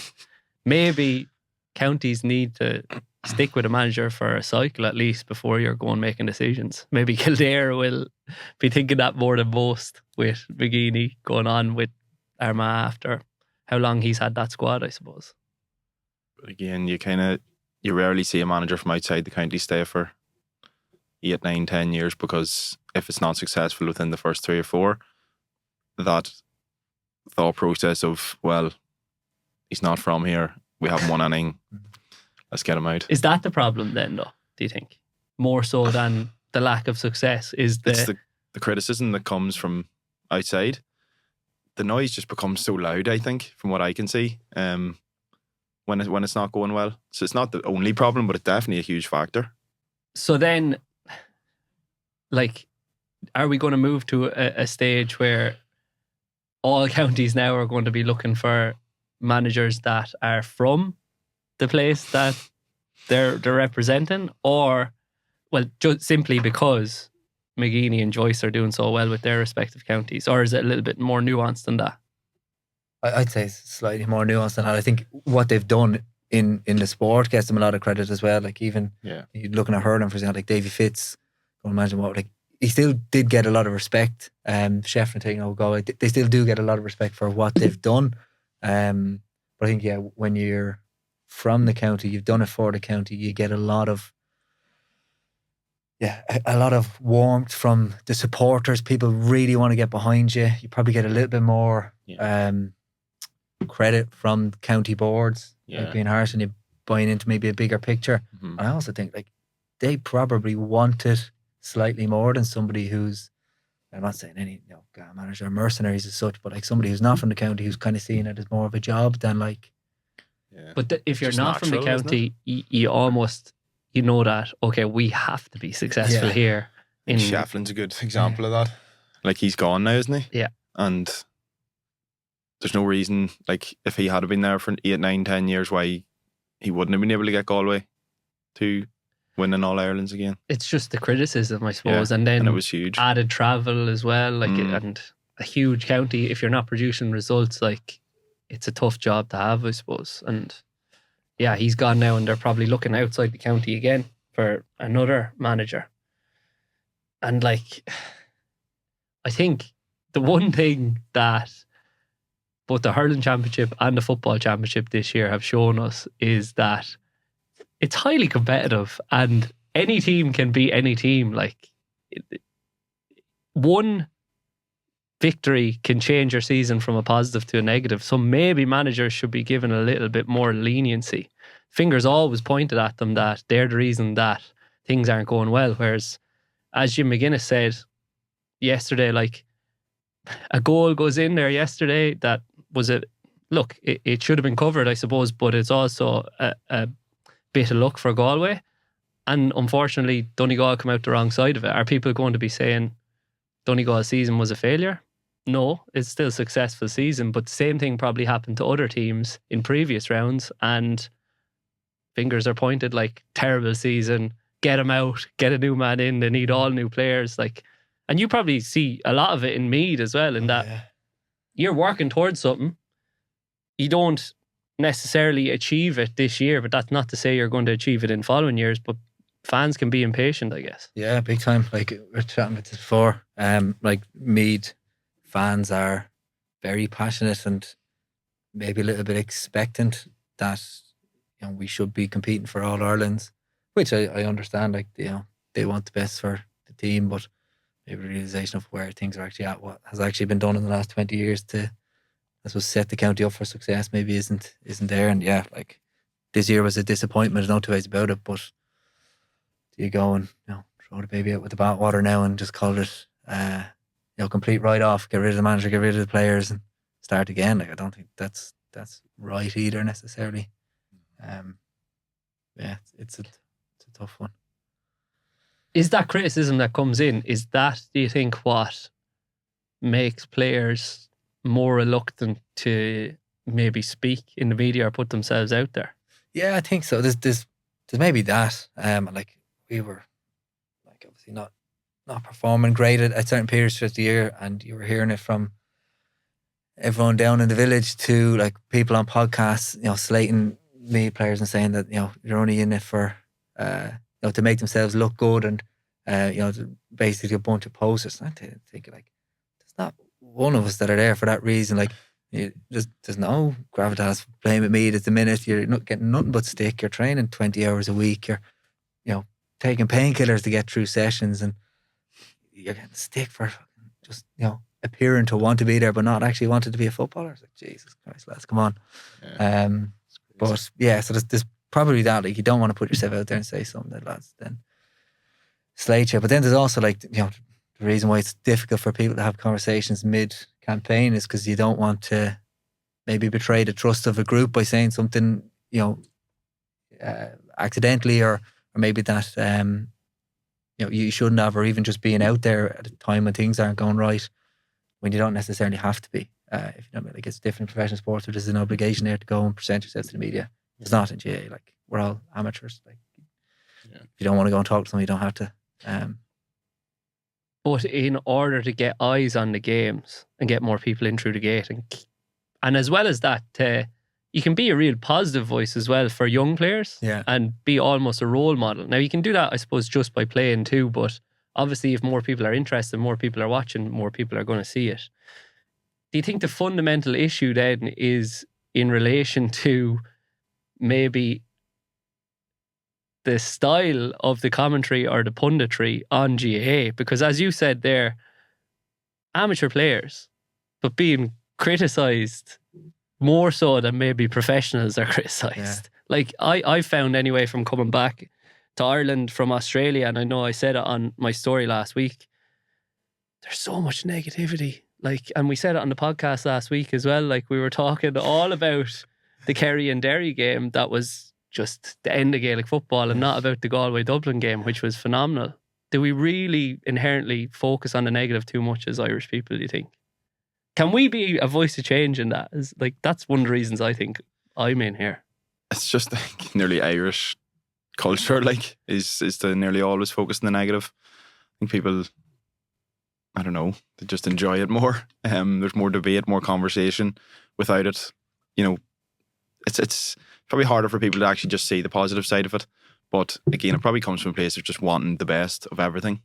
maybe counties need to stick with a manager for a cycle at least before you're going making decisions. Maybe Kildare will be thinking that more than most, with McGeaney going on with Armagh after how long he's had that squad, I suppose. But again, you rarely see a manager from outside the county stay for 8, 9, 10 years, because if it's not successful within the first 3 or 4, that thought process of, well, he's not from here, we haven't won anything, let's get him out. Is that the problem then, though, do you think? More so than the lack of success? It's the criticism that comes from outside. The noise just becomes so loud, I think, from what I can see, when it's not going well. So it's not the only problem, but it's definitely a huge factor. So then, like, are we going to move to a stage where all counties now are going to be looking for managers that are from the place that they're representing, or, well, just simply because McGeaney and Joyce are doing so well with their respective counties, or is it a little bit more nuanced than that? I'd say it's slightly more nuanced than that. I think what they've done in the sport gets them a lot of credit as well. Like, even you're looking at hurling, for example, like Davy Fitz, can't imagine what, like, he still did get a lot of respect. Shefflin taking over Galway, they still do get a lot of respect for what they've done. But I think, when you're from the county, you've done it for the county, you get a lot of warmth from the supporters. People really want to get behind you. You probably get a little bit more credit from county boards, like being harsh, and you buying into maybe a bigger picture. And I also think, like, they probably want it slightly more than somebody who's, I'm not saying any GAA manager or mercenaries as such, but like somebody who's not from the county, who's kind of seeing it as more of a job than like. But if you're not from the county, you almost, that, okay, we have to be successful here. Shefflin's a good example of that. Like, he's gone now, isn't he? Yeah. And there's no reason, like, if he had been there for 8, 9, 10 years, why he wouldn't have been able to get Galway to win in All Irelands again. It's just the criticism, I suppose. And then it was huge. Added travel as well, like, and a huge county. If you're not producing results, like, it's a tough job to have, I suppose. And he's gone now, and they're probably looking outside the county again for another manager. And, like, I think the one thing that both the hurling championship and the football championship this year have shown us is that it's highly competitive, and any team can beat any team. Like, one victory can change your season from a positive to a negative. So maybe managers should be given a little bit more leniency. Fingers always pointed at them that they're the reason that things aren't going well. Whereas, as Jim McGuinness said yesterday, like, a goal goes in there yesterday that was it should have been covered, I suppose, but it's also a bit of luck for Galway. And unfortunately, Donegal come out the wrong side of it. Are people going to be saying Donegal's season was a failure? No, it's still a successful season, but the same thing probably happened to other teams in previous rounds, and fingers are pointed like, terrible season, get them out, get a new man in, they need all new players. Like, and you probably see a lot of it in Meath as well, in that you're working towards something. You don't necessarily achieve it this year, but that's not to say you're going to achieve it in following years, but fans can be impatient, I guess. Yeah, big time. Like, we're chatting about this before. Like, Meath fans are very passionate and maybe a little bit expectant that, you know, we should be competing for All Irelands, which I understand. Like, you know, they want the best for the team, but maybe the realization of where things are actually at, what has actually been done in the last 20 years to, I suppose, set the county up for success, maybe isn't there. And yeah, like, this year was a disappointment, no two ways about it. But do you go and, you know, throw the baby out with the bathwater now and just call it, you know, complete write off, get rid of the manager, get rid of the players, and start again? Like, I don't think that's right either necessarily. Yeah, it's a tough one. Is that criticism that comes in, is that, do you think, what makes players more reluctant to maybe speak in the media or put themselves out there? Yeah, I think so. There's maybe that. Like, we were, like, obviously not performing great at certain periods throughout the year, and you were hearing it from everyone down in the village to, like, people on podcasts, you know, slating me players and saying that, you know, you're only in it for you know, to make themselves look good, and you know, basically a bunch of posters. And I think, like, there's not one of us that are there for that reason. Like, there's no gravitas playing with me at the minute. You're not getting nothing but stick. You're training 20 hours a week. You're, you know, taking painkillers to get through sessions, and you're getting stick for just, you know, appearing to want to be there but not actually wanting to be a footballer. It's like, Jesus Christ, lads, come on. Yeah. But yeah, so there's probably that. Like, you don't want to put yourself out there and say something that lads then slate you. But then there's also, like, you know, the reason why it's difficult for people to have conversations mid-campaign is because you don't want to maybe betray the trust of a group by saying something, you know, accidentally, or maybe that you know, you shouldn't have, or even just being out there at a time when things aren't going right, when you don't necessarily have to be. If you know what I mean, like, it's different in professional sports where there's an obligation there to go and present yourself to the media. It's not in GAA. Like, we're all amateurs. Like, if you don't want to go and talk to someone, you don't have to. But in order to get eyes on the games and get more people in through the gate, and as well as that, you can be a real positive voice as well for young players, and be almost a role model. Now, you can do that, I suppose, just by playing too, but obviously if more people are interested, more people are watching, more people are going to see it. Do you think the fundamental issue then is in relation to maybe the style of the commentary or the punditry on GAA? Because as you said there, amateur players, but being criticised more so than maybe professionals are criticised. Yeah. Like, I found anyway, from coming back to Ireland from Australia, and I know I said it on my story last week, there's so much negativity. Like, and we said it on the podcast last week as well. Like, we were talking all about the Kerry and Derry game that was just the end of Gaelic football, and not about the Galway-Dublin game, which was phenomenal. Do we really inherently focus on the negative too much as Irish people, do you think? Can we be a voice of change in that? Like, that's one of the reasons I think I'm in here. It's just, like, nearly Irish culture, like, is to nearly always focus on the negative. I think people, I don't know, they just enjoy it more. There's more debate, more conversation. Without it, you know, it's probably harder for people to actually just see the positive side of it. But again, it probably comes from a place of just wanting the best of everything.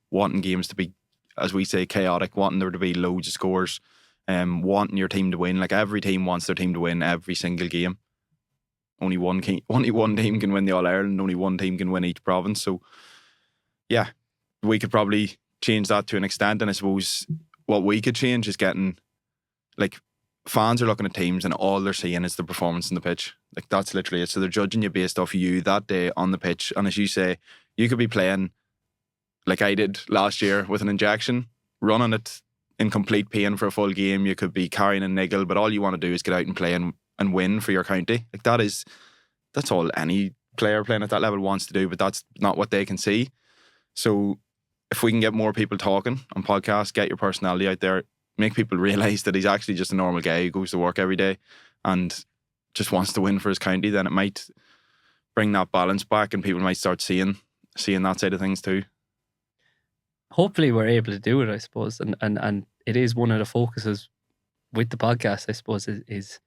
Wanting games to be, as we say, chaotic, wanting there to be loads of scores, wanting your team to win. Like, every team wants their team to win every single game. Only one team can win the All-Ireland, only one team can win each province. So yeah, we could probably change that to an extent, and I suppose what we could change is getting, like, fans are looking at teams and all they're seeing is the performance on the pitch. Like, that's literally it. So they're judging you based off you that day on the pitch. And as you say, you could be playing like I did last year with an injection, running it in complete pain for a full game. You could be carrying a niggle, but all you want to do is get out and play and win for your county. Like, that's all any player playing at that level wants to do, but that's not what they can see. So if we can get more people talking on podcasts, get your personality out there, make people realise that he's actually just a normal guy who goes to work every day and just wants to win for his county, then it might bring that balance back and people might start seeing that side of things too. Hopefully we're able to do it, I suppose. And it is one of the focuses with the podcast, I suppose, is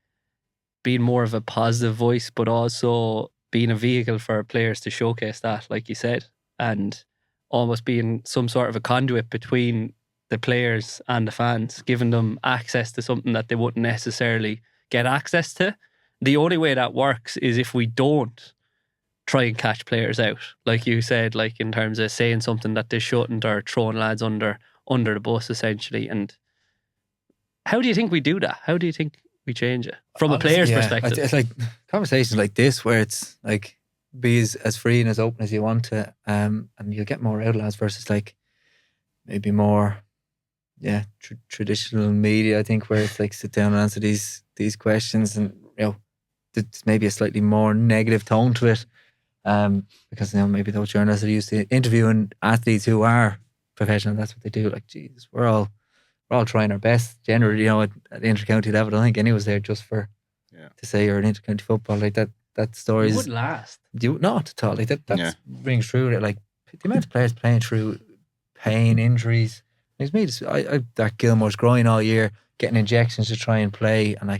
being more of a positive voice, but also being a vehicle for players to showcase that, like you said, and almost being some sort of a conduit between the players and the fans, giving them access to something that they wouldn't necessarily get access to. The only way that works is if we don't try and catch players out, like you said, like in terms of saying something that they shouldn't or throwing lads under the bus, essentially. And how do you think we do that? How do you think we change it from a player's perspective? It's like conversations like this where it's like be as free and as open as you want to, and you'll get more out of lads versus like maybe more traditional media, I think, where it's like sit down and answer these questions, and there's maybe a slightly more negative tone to it, because maybe those journalists are used to interviewing athletes who are professional. That's what they do. Like, Jesus, we're all trying our best generally, at the inter-county level. I don't think anyone's there just for to say you're an inter-county football. Like that story it would last. Not at all. Like that rings true. Like the amount of players playing through pain, injuries. It's me. That Gilmore's growing all year, getting injections to try and play, and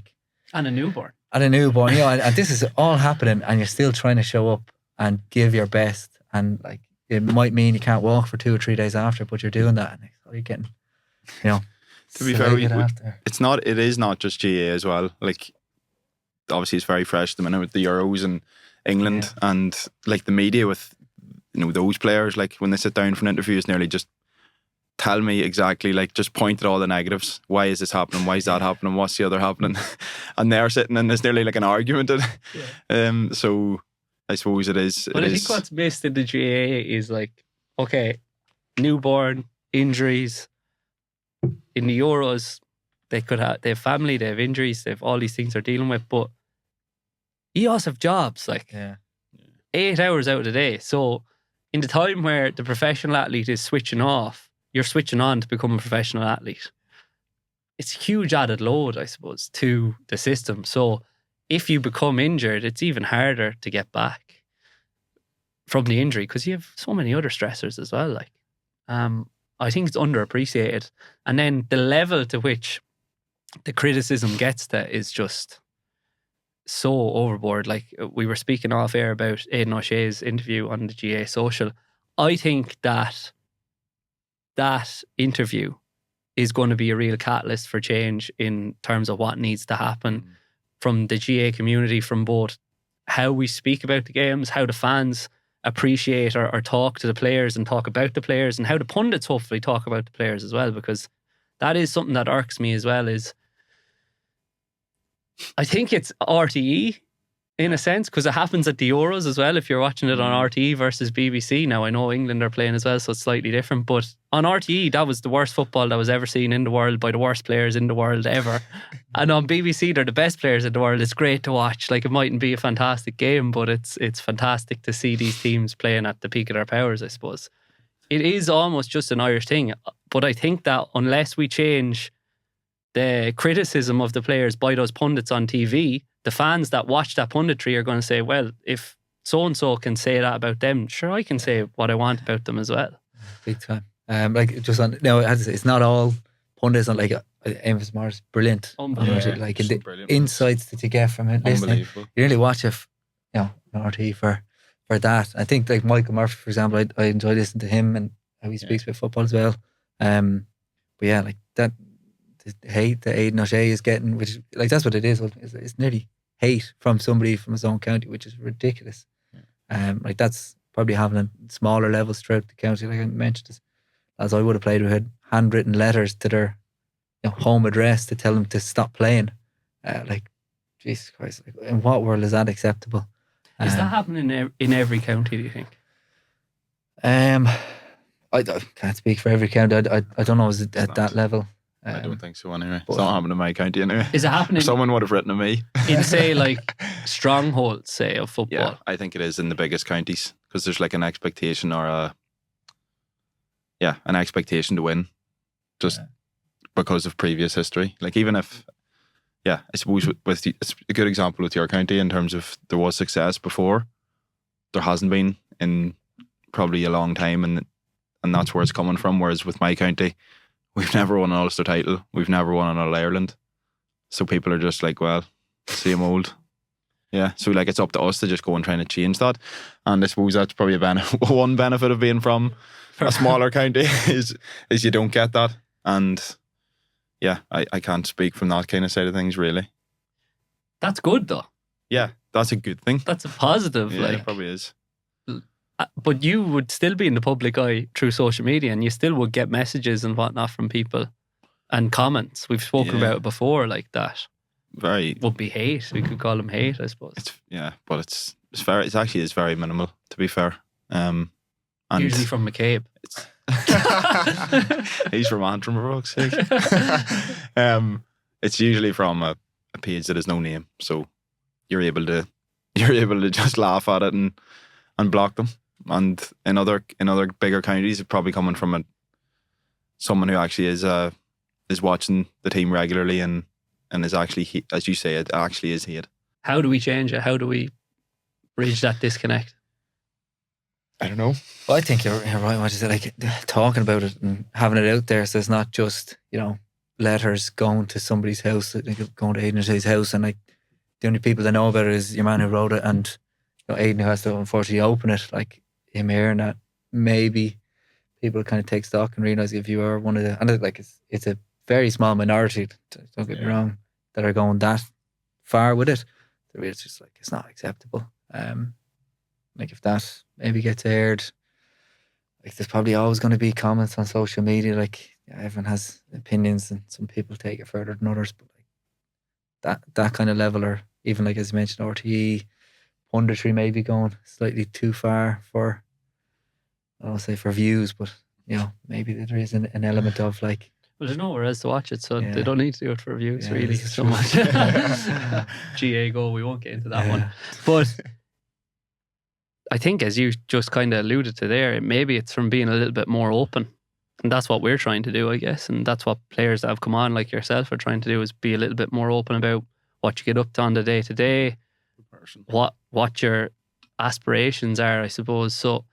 a newborn. And this is all happening, and you're still trying to show up and give your best, and like it might mean you can't walk for 2 or 3 days after, but you're doing that, and you're getting, to be fair, it is not just GAA as well. Like, obviously it's very fresh at the minute with the Euros and England, and like the media with those players, like when they sit down for an interview, it's nearly just tell me exactly, like just point at all the negatives. Why is this happening? Why is that happening? What's the other happening? And they're sitting and there's nearly like an argument. So I suppose it is. But I think what's missed in the GAA is like, okay, newborn, injuries. In the Euros, they have family, they have injuries, they have all these things they're dealing with, but you also have jobs, like 8 hours out of the day. So in the time where the professional athlete is switching off, you're switching on to become a professional athlete. It's a huge added load, I suppose, to the system. So if you become injured, it's even harder to get back from the injury because you have so many other stressors as well. Like, I think it's underappreciated. And then the level to which the criticism gets to is just so overboard. Like, we were speaking off air about Aidan O'Shea's interview on the GAA Social. I think that interview is going to be a real catalyst for change in terms of what needs to happen from the GAA community, from both how we speak about the games, how the fans appreciate or talk to the players and talk about the players, and how the pundits hopefully talk about the players as well, because that is something that irks me as well. Is I think it's RTE in a sense, because it happens at the Euros as well. If you're watching it on RTE versus BBC, now I know England are playing as well, so it's slightly different, but on RTE that was the worst football that was ever seen in the world by the worst players in the world ever. And on BBC they're the best players in the world. It's great to watch. Like, it mightn't be a fantastic game, but it's fantastic to see these teams playing at the peak of their powers, I suppose. It is almost just an Irish thing, but I think that unless we change the criticism of the players by those pundits on TV, the fans that watch that punditry are going to say, well, if so-and-so can say that about them, sure, I can say what I want about them as well. Big time. Like, just on, no, it's not all pundits on, like, Amos Morris, brilliant. Unbelievable. Like, the insights that you get from it, listening. You really watch it, on RT for that. I think, like, Michael Murphy, for example, I enjoy listening to him and how he speaks about football as well. But yeah, like, that, the hate that Aidan O'Shea is getting, which, like, that's what it is. It's nearly hate from somebody from his own county, which is ridiculous. Like, that's probably happening at smaller levels throughout the county. Like I mentioned, as I would have played, we had handwritten letters to their home address to tell them to stop playing. Like, Jesus Christ, like, in what world is that acceptable? Is that happening in every county, do you think? I can't speak for every county. I don't know, is it at that level? I don't think so anyway. but- It's not happening in my county anyway. Is it happening Someone would have written to me. in, say, like strongholds, say, of football? Yeah, I think it is in the biggest counties because there's like an expectation or an expectation to win just because of previous history. Like even if, I suppose it's a good example with your county in terms of there was success before, there hasn't been in probably a long time, and that's where it's coming from. Whereas with my county, we've never won an Ulster title, we've never won an All-Ireland, so people are just like, well, same old. Yeah, so like it's up to us to just go and try to change that. And I suppose that's probably one benefit of being from a smaller county is you don't get that. And yeah, I can't speak from that kind of side of things really. That's good though. Yeah, that's a good thing. That's a positive. Yeah, like, it probably is. But you would still be in the public eye through social media, and you still would get messages and whatnot from people and comments. We've spoken about it before, like that. Very would be hate. We could call them hate, I suppose. But it's very. It actually is very minimal, to be fair. And usually from McCabe. He's from Antrim, for fuck's sake. It's usually from a page that has no name, so you're able to just laugh at it and block them. And in other bigger counties, it's probably coming from someone who actually is watching the team regularly and is actually, as you say, it actually is hate. How do we change it? How do we bridge that disconnect? I don't know. Well, I think you're right. What you said, like talking about it and having it out there, so it's not just letters going to somebody's house, like going to Aiden's house, and like the only people that know about it is your man who wrote it, and Aiden who has to unfortunately open it. Like him hearing that, maybe people kind of take stock and realise if you are one of the, and like it's a very small minority, don't get me wrong, that are going that far with it. It's just like, it's not acceptable. Like if that maybe gets aired, like there's probably always going to be comments on social media. Like everyone has opinions, and some people take it further than others. But like that kind of level, or even like as you mentioned, RTE, punditry maybe going slightly too far for, I don't say for views, but maybe there is an element of like, well, there's nowhere else to watch it, so they don't need to do it for views really so true. much. GAA go, we won't get into that one. But I think, as you just kind of alluded to there, maybe it's from being a little bit more open. And that's what we're trying to do, I guess. And that's what players that have come on like yourself are trying to do, is be a little bit more open about what you get up to on the day-to-day, what your aspirations are, I suppose. So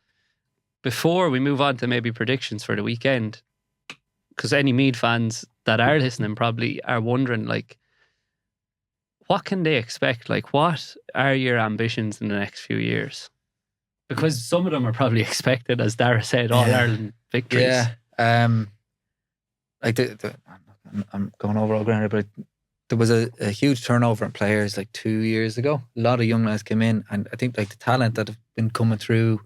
before we move on to maybe predictions for the weekend, because any Meath fans that are listening probably are wondering, like, what can they expect? Like, what are your ambitions in the next few years? Because some of them are probably expected, as Dara said, All-Ireland victories. Yeah. Like I'm going over all ground, but there was a huge turnover in players like 2 years ago. A lot of young lads came in, and I think like the talent that have been coming through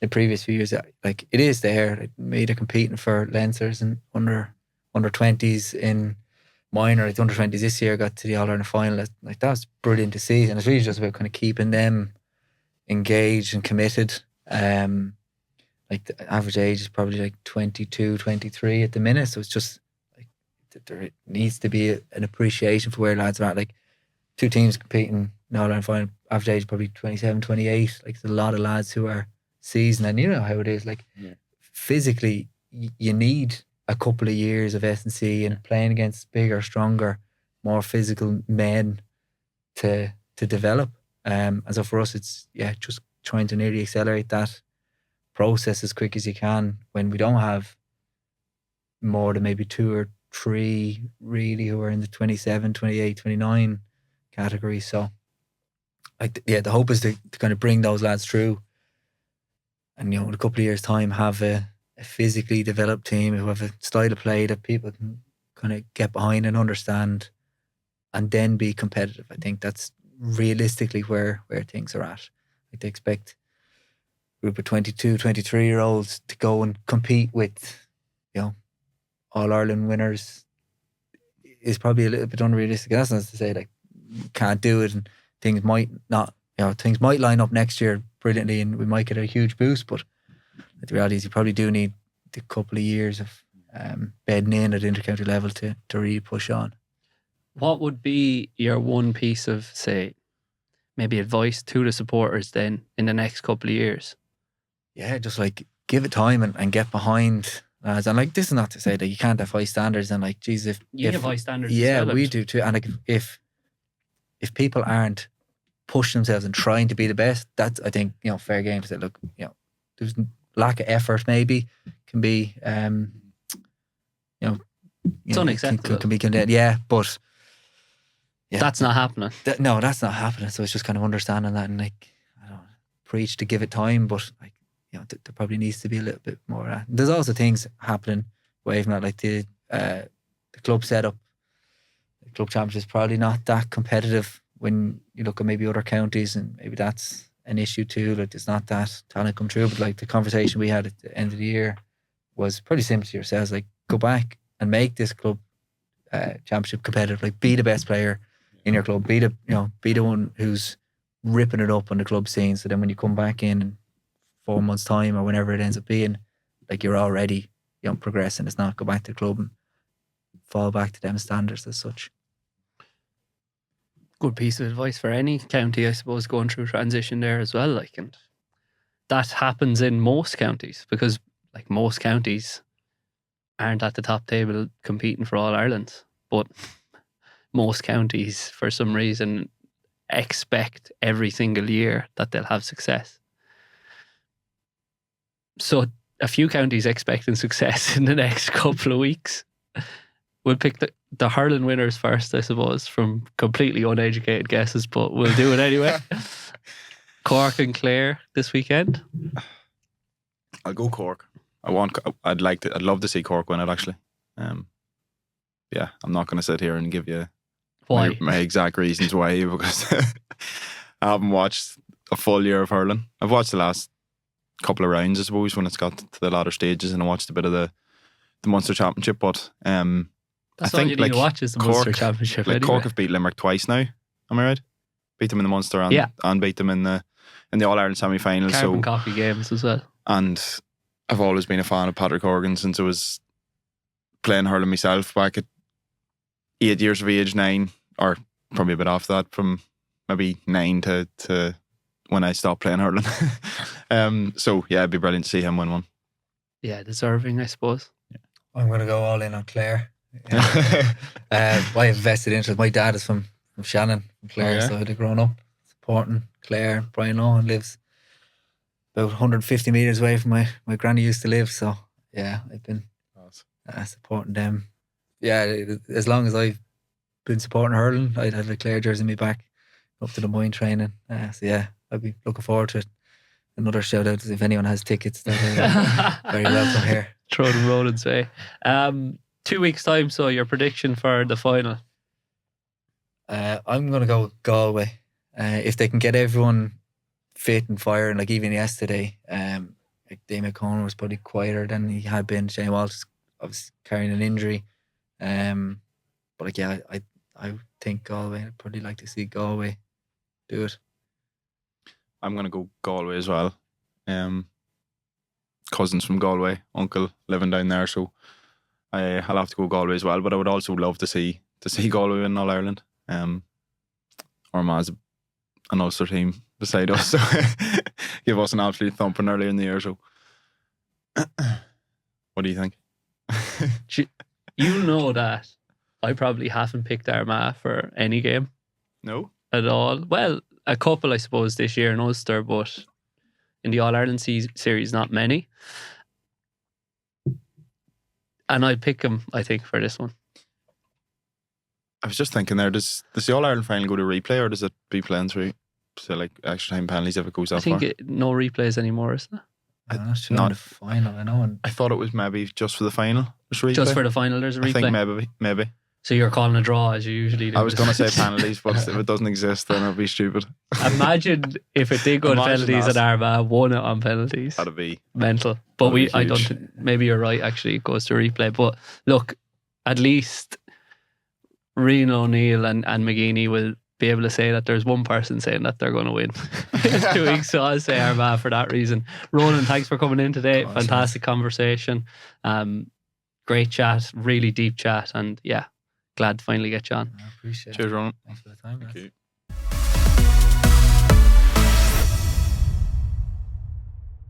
the previous few years, like it is there. Like, Meath are competing for Leinsters and under 20s in minor. Like the under 20s this year got to the All-Ireland final. Like that was brilliant to see, and it's really just about kind of keeping them engaged and committed. Like the average age is probably like 22, 23 at the minute, so it's just like there needs to be an appreciation for where lads are at. Like two teams competing in All-Ireland final, average age probably 27, 28. Like there's a lot of lads who are seasoned, and you know how it is, like physically you need a couple of years of S&C and playing against bigger, stronger, more physical men to develop. And so for us, it's just trying to nearly accelerate that process as quick as you can when we don't have more than maybe 2 or 3 really who are in the 27, 28, 29 category. So like the hope is to kind of bring those lads through, and in a couple of years time have a physically developed team who have a style of play that people can kind of get behind and understand, and then be competitive. I think that's realistically where things are at. Like they expect a group of 22, 23-year-olds to go and compete with, All-Ireland winners is probably a little bit unrealistic. That's not to say like you can't do it and things might not, things might line up next year brilliantly and we might get a huge boost. But the reality is you probably do need a couple of years of bedding in at intercounty level to really push on. What would be your one piece of, say, maybe advice to the supporters then in the next couple of years? Yeah, just like give it time and get behind lads. And like, this is not to say that you can't have high standards and like, geez, if You have high standards. yeah, as well, we do too. And like, if people aren't pushing themselves and trying to be the best, that's, I think, fair game to say, look, there's lack of effort maybe can be, It's unacceptable. Can be condemned. Yeah, but that's not happening. No, that's not happening. So it's just kind of understanding that and like, I don't preach to give it time, but like, there probably needs to be a little bit more. There's also things happening away from that, like the club setup. The club championship is probably not that competitive when you look at maybe other counties, and maybe that's an issue too. Like, there's not that talent come through. But like the conversation we had at the end of the year was pretty simple to yourselves: like, go back and make this club championship competitive. Like, be the best player in your club. Be the one who's ripping it up on the club scene. So then when you come back in 4 months' time or whenever it ends up being, like, you're already progressing. It's not go back to the club and fall back to them standards as such. Good piece of advice for any county, I suppose, going through transition there as well. Like, and that happens in most counties because, like, most counties aren't at the top table competing for All Ireland, but most counties, for some reason, expect every single year that they'll have success. So a few counties expecting success in the next couple of weeks. We'll pick the hurling winners first, I suppose, from completely uneducated guesses, but we'll do it anyway. Cork and Clare this weekend. I'll go Cork. I'd love to see Cork win it, actually. Yeah, I'm not going to sit here and give you my exact reasons why, because I haven't watched a full year of hurling. I've watched the last couple of rounds, I suppose, when it's got to the latter stages, and I watched a bit of the Munster Championship, but that's I all think you need to watch is the Munster Championship. Like, anyway. Cork have beat Limerick twice now. Am I right? Beat them in the Munster and beat them in the All Ireland semi-final. Carbon copy games as well. And I've always been a fan of Patrick Horgan since I was playing hurling myself back at 8 years of age, 9, or probably a bit after that, from maybe 9 to when I stopped playing hurling. So yeah, it'd be brilliant to see him win one. Yeah, deserving, I suppose. Yeah. I'm going to go all in on Clare. I have vested interest. My dad is from Shannon, from Clare, so I'd have grown up supporting Clare. Brian Owen lives about 150 metres away from my granny used to live, so yeah, I've been supporting them. Yeah, as long as I've been supporting hurling, I'd have a Clare jersey in my back up to the mine training. So yeah, I'd be looking forward to it. Another shout out if anyone has tickets, that very welcome here. Throw them Ronan's way. 2 weeks time, so your prediction for the final? I'm going to go Galway. If they can get everyone fit and firing, like even yesterday, like Damien Conan was probably quieter than he had been. Shane Walsh was carrying an injury. But like, yeah, I think Galway. I'd probably like to see Galway do it. I'm going to go Galway as well. Cousins from Galway, uncle living down there, so I'll have to go Galway as well. But I would also love to see Galway win All Ireland. Armagh's an Ulster team beside us, so give us an absolute thumping earlier in the year. So, what do you think? You know that I probably haven't picked Armagh for any game. No, at all. Well, a couple, I suppose, this year in Ulster, but in the All Ireland series, not many. And I'd pick him, I think, for this one. I was just thinking there, does the All Ireland final go to replay, or does it be playing through, so like extra time penalties if it goes that far? I think no replays anymore, isn't it? Not the final, I know. I thought it was maybe just for the final. Just for the final, there's a replay. I think maybe. So you're calling a draw as you usually do. I was going to say penalties, but if it doesn't exist, then it'd be stupid. Imagine if it did go to penalties and Armagh won it on penalties. That'd be mental. But I don't think, maybe you're right, actually, it goes to replay. But look, at least Rian O'Neill and McGeaney will be able to say that there's one person saying that they're going to win in 2 weeks. So I'll say Armagh for that reason. Ronan, thanks for coming in today. Fantastic conversation. Great chat, really deep chat, and yeah, glad to finally get you on. I appreciate it. Cheers, Ronan. Thanks for the time. Thank you.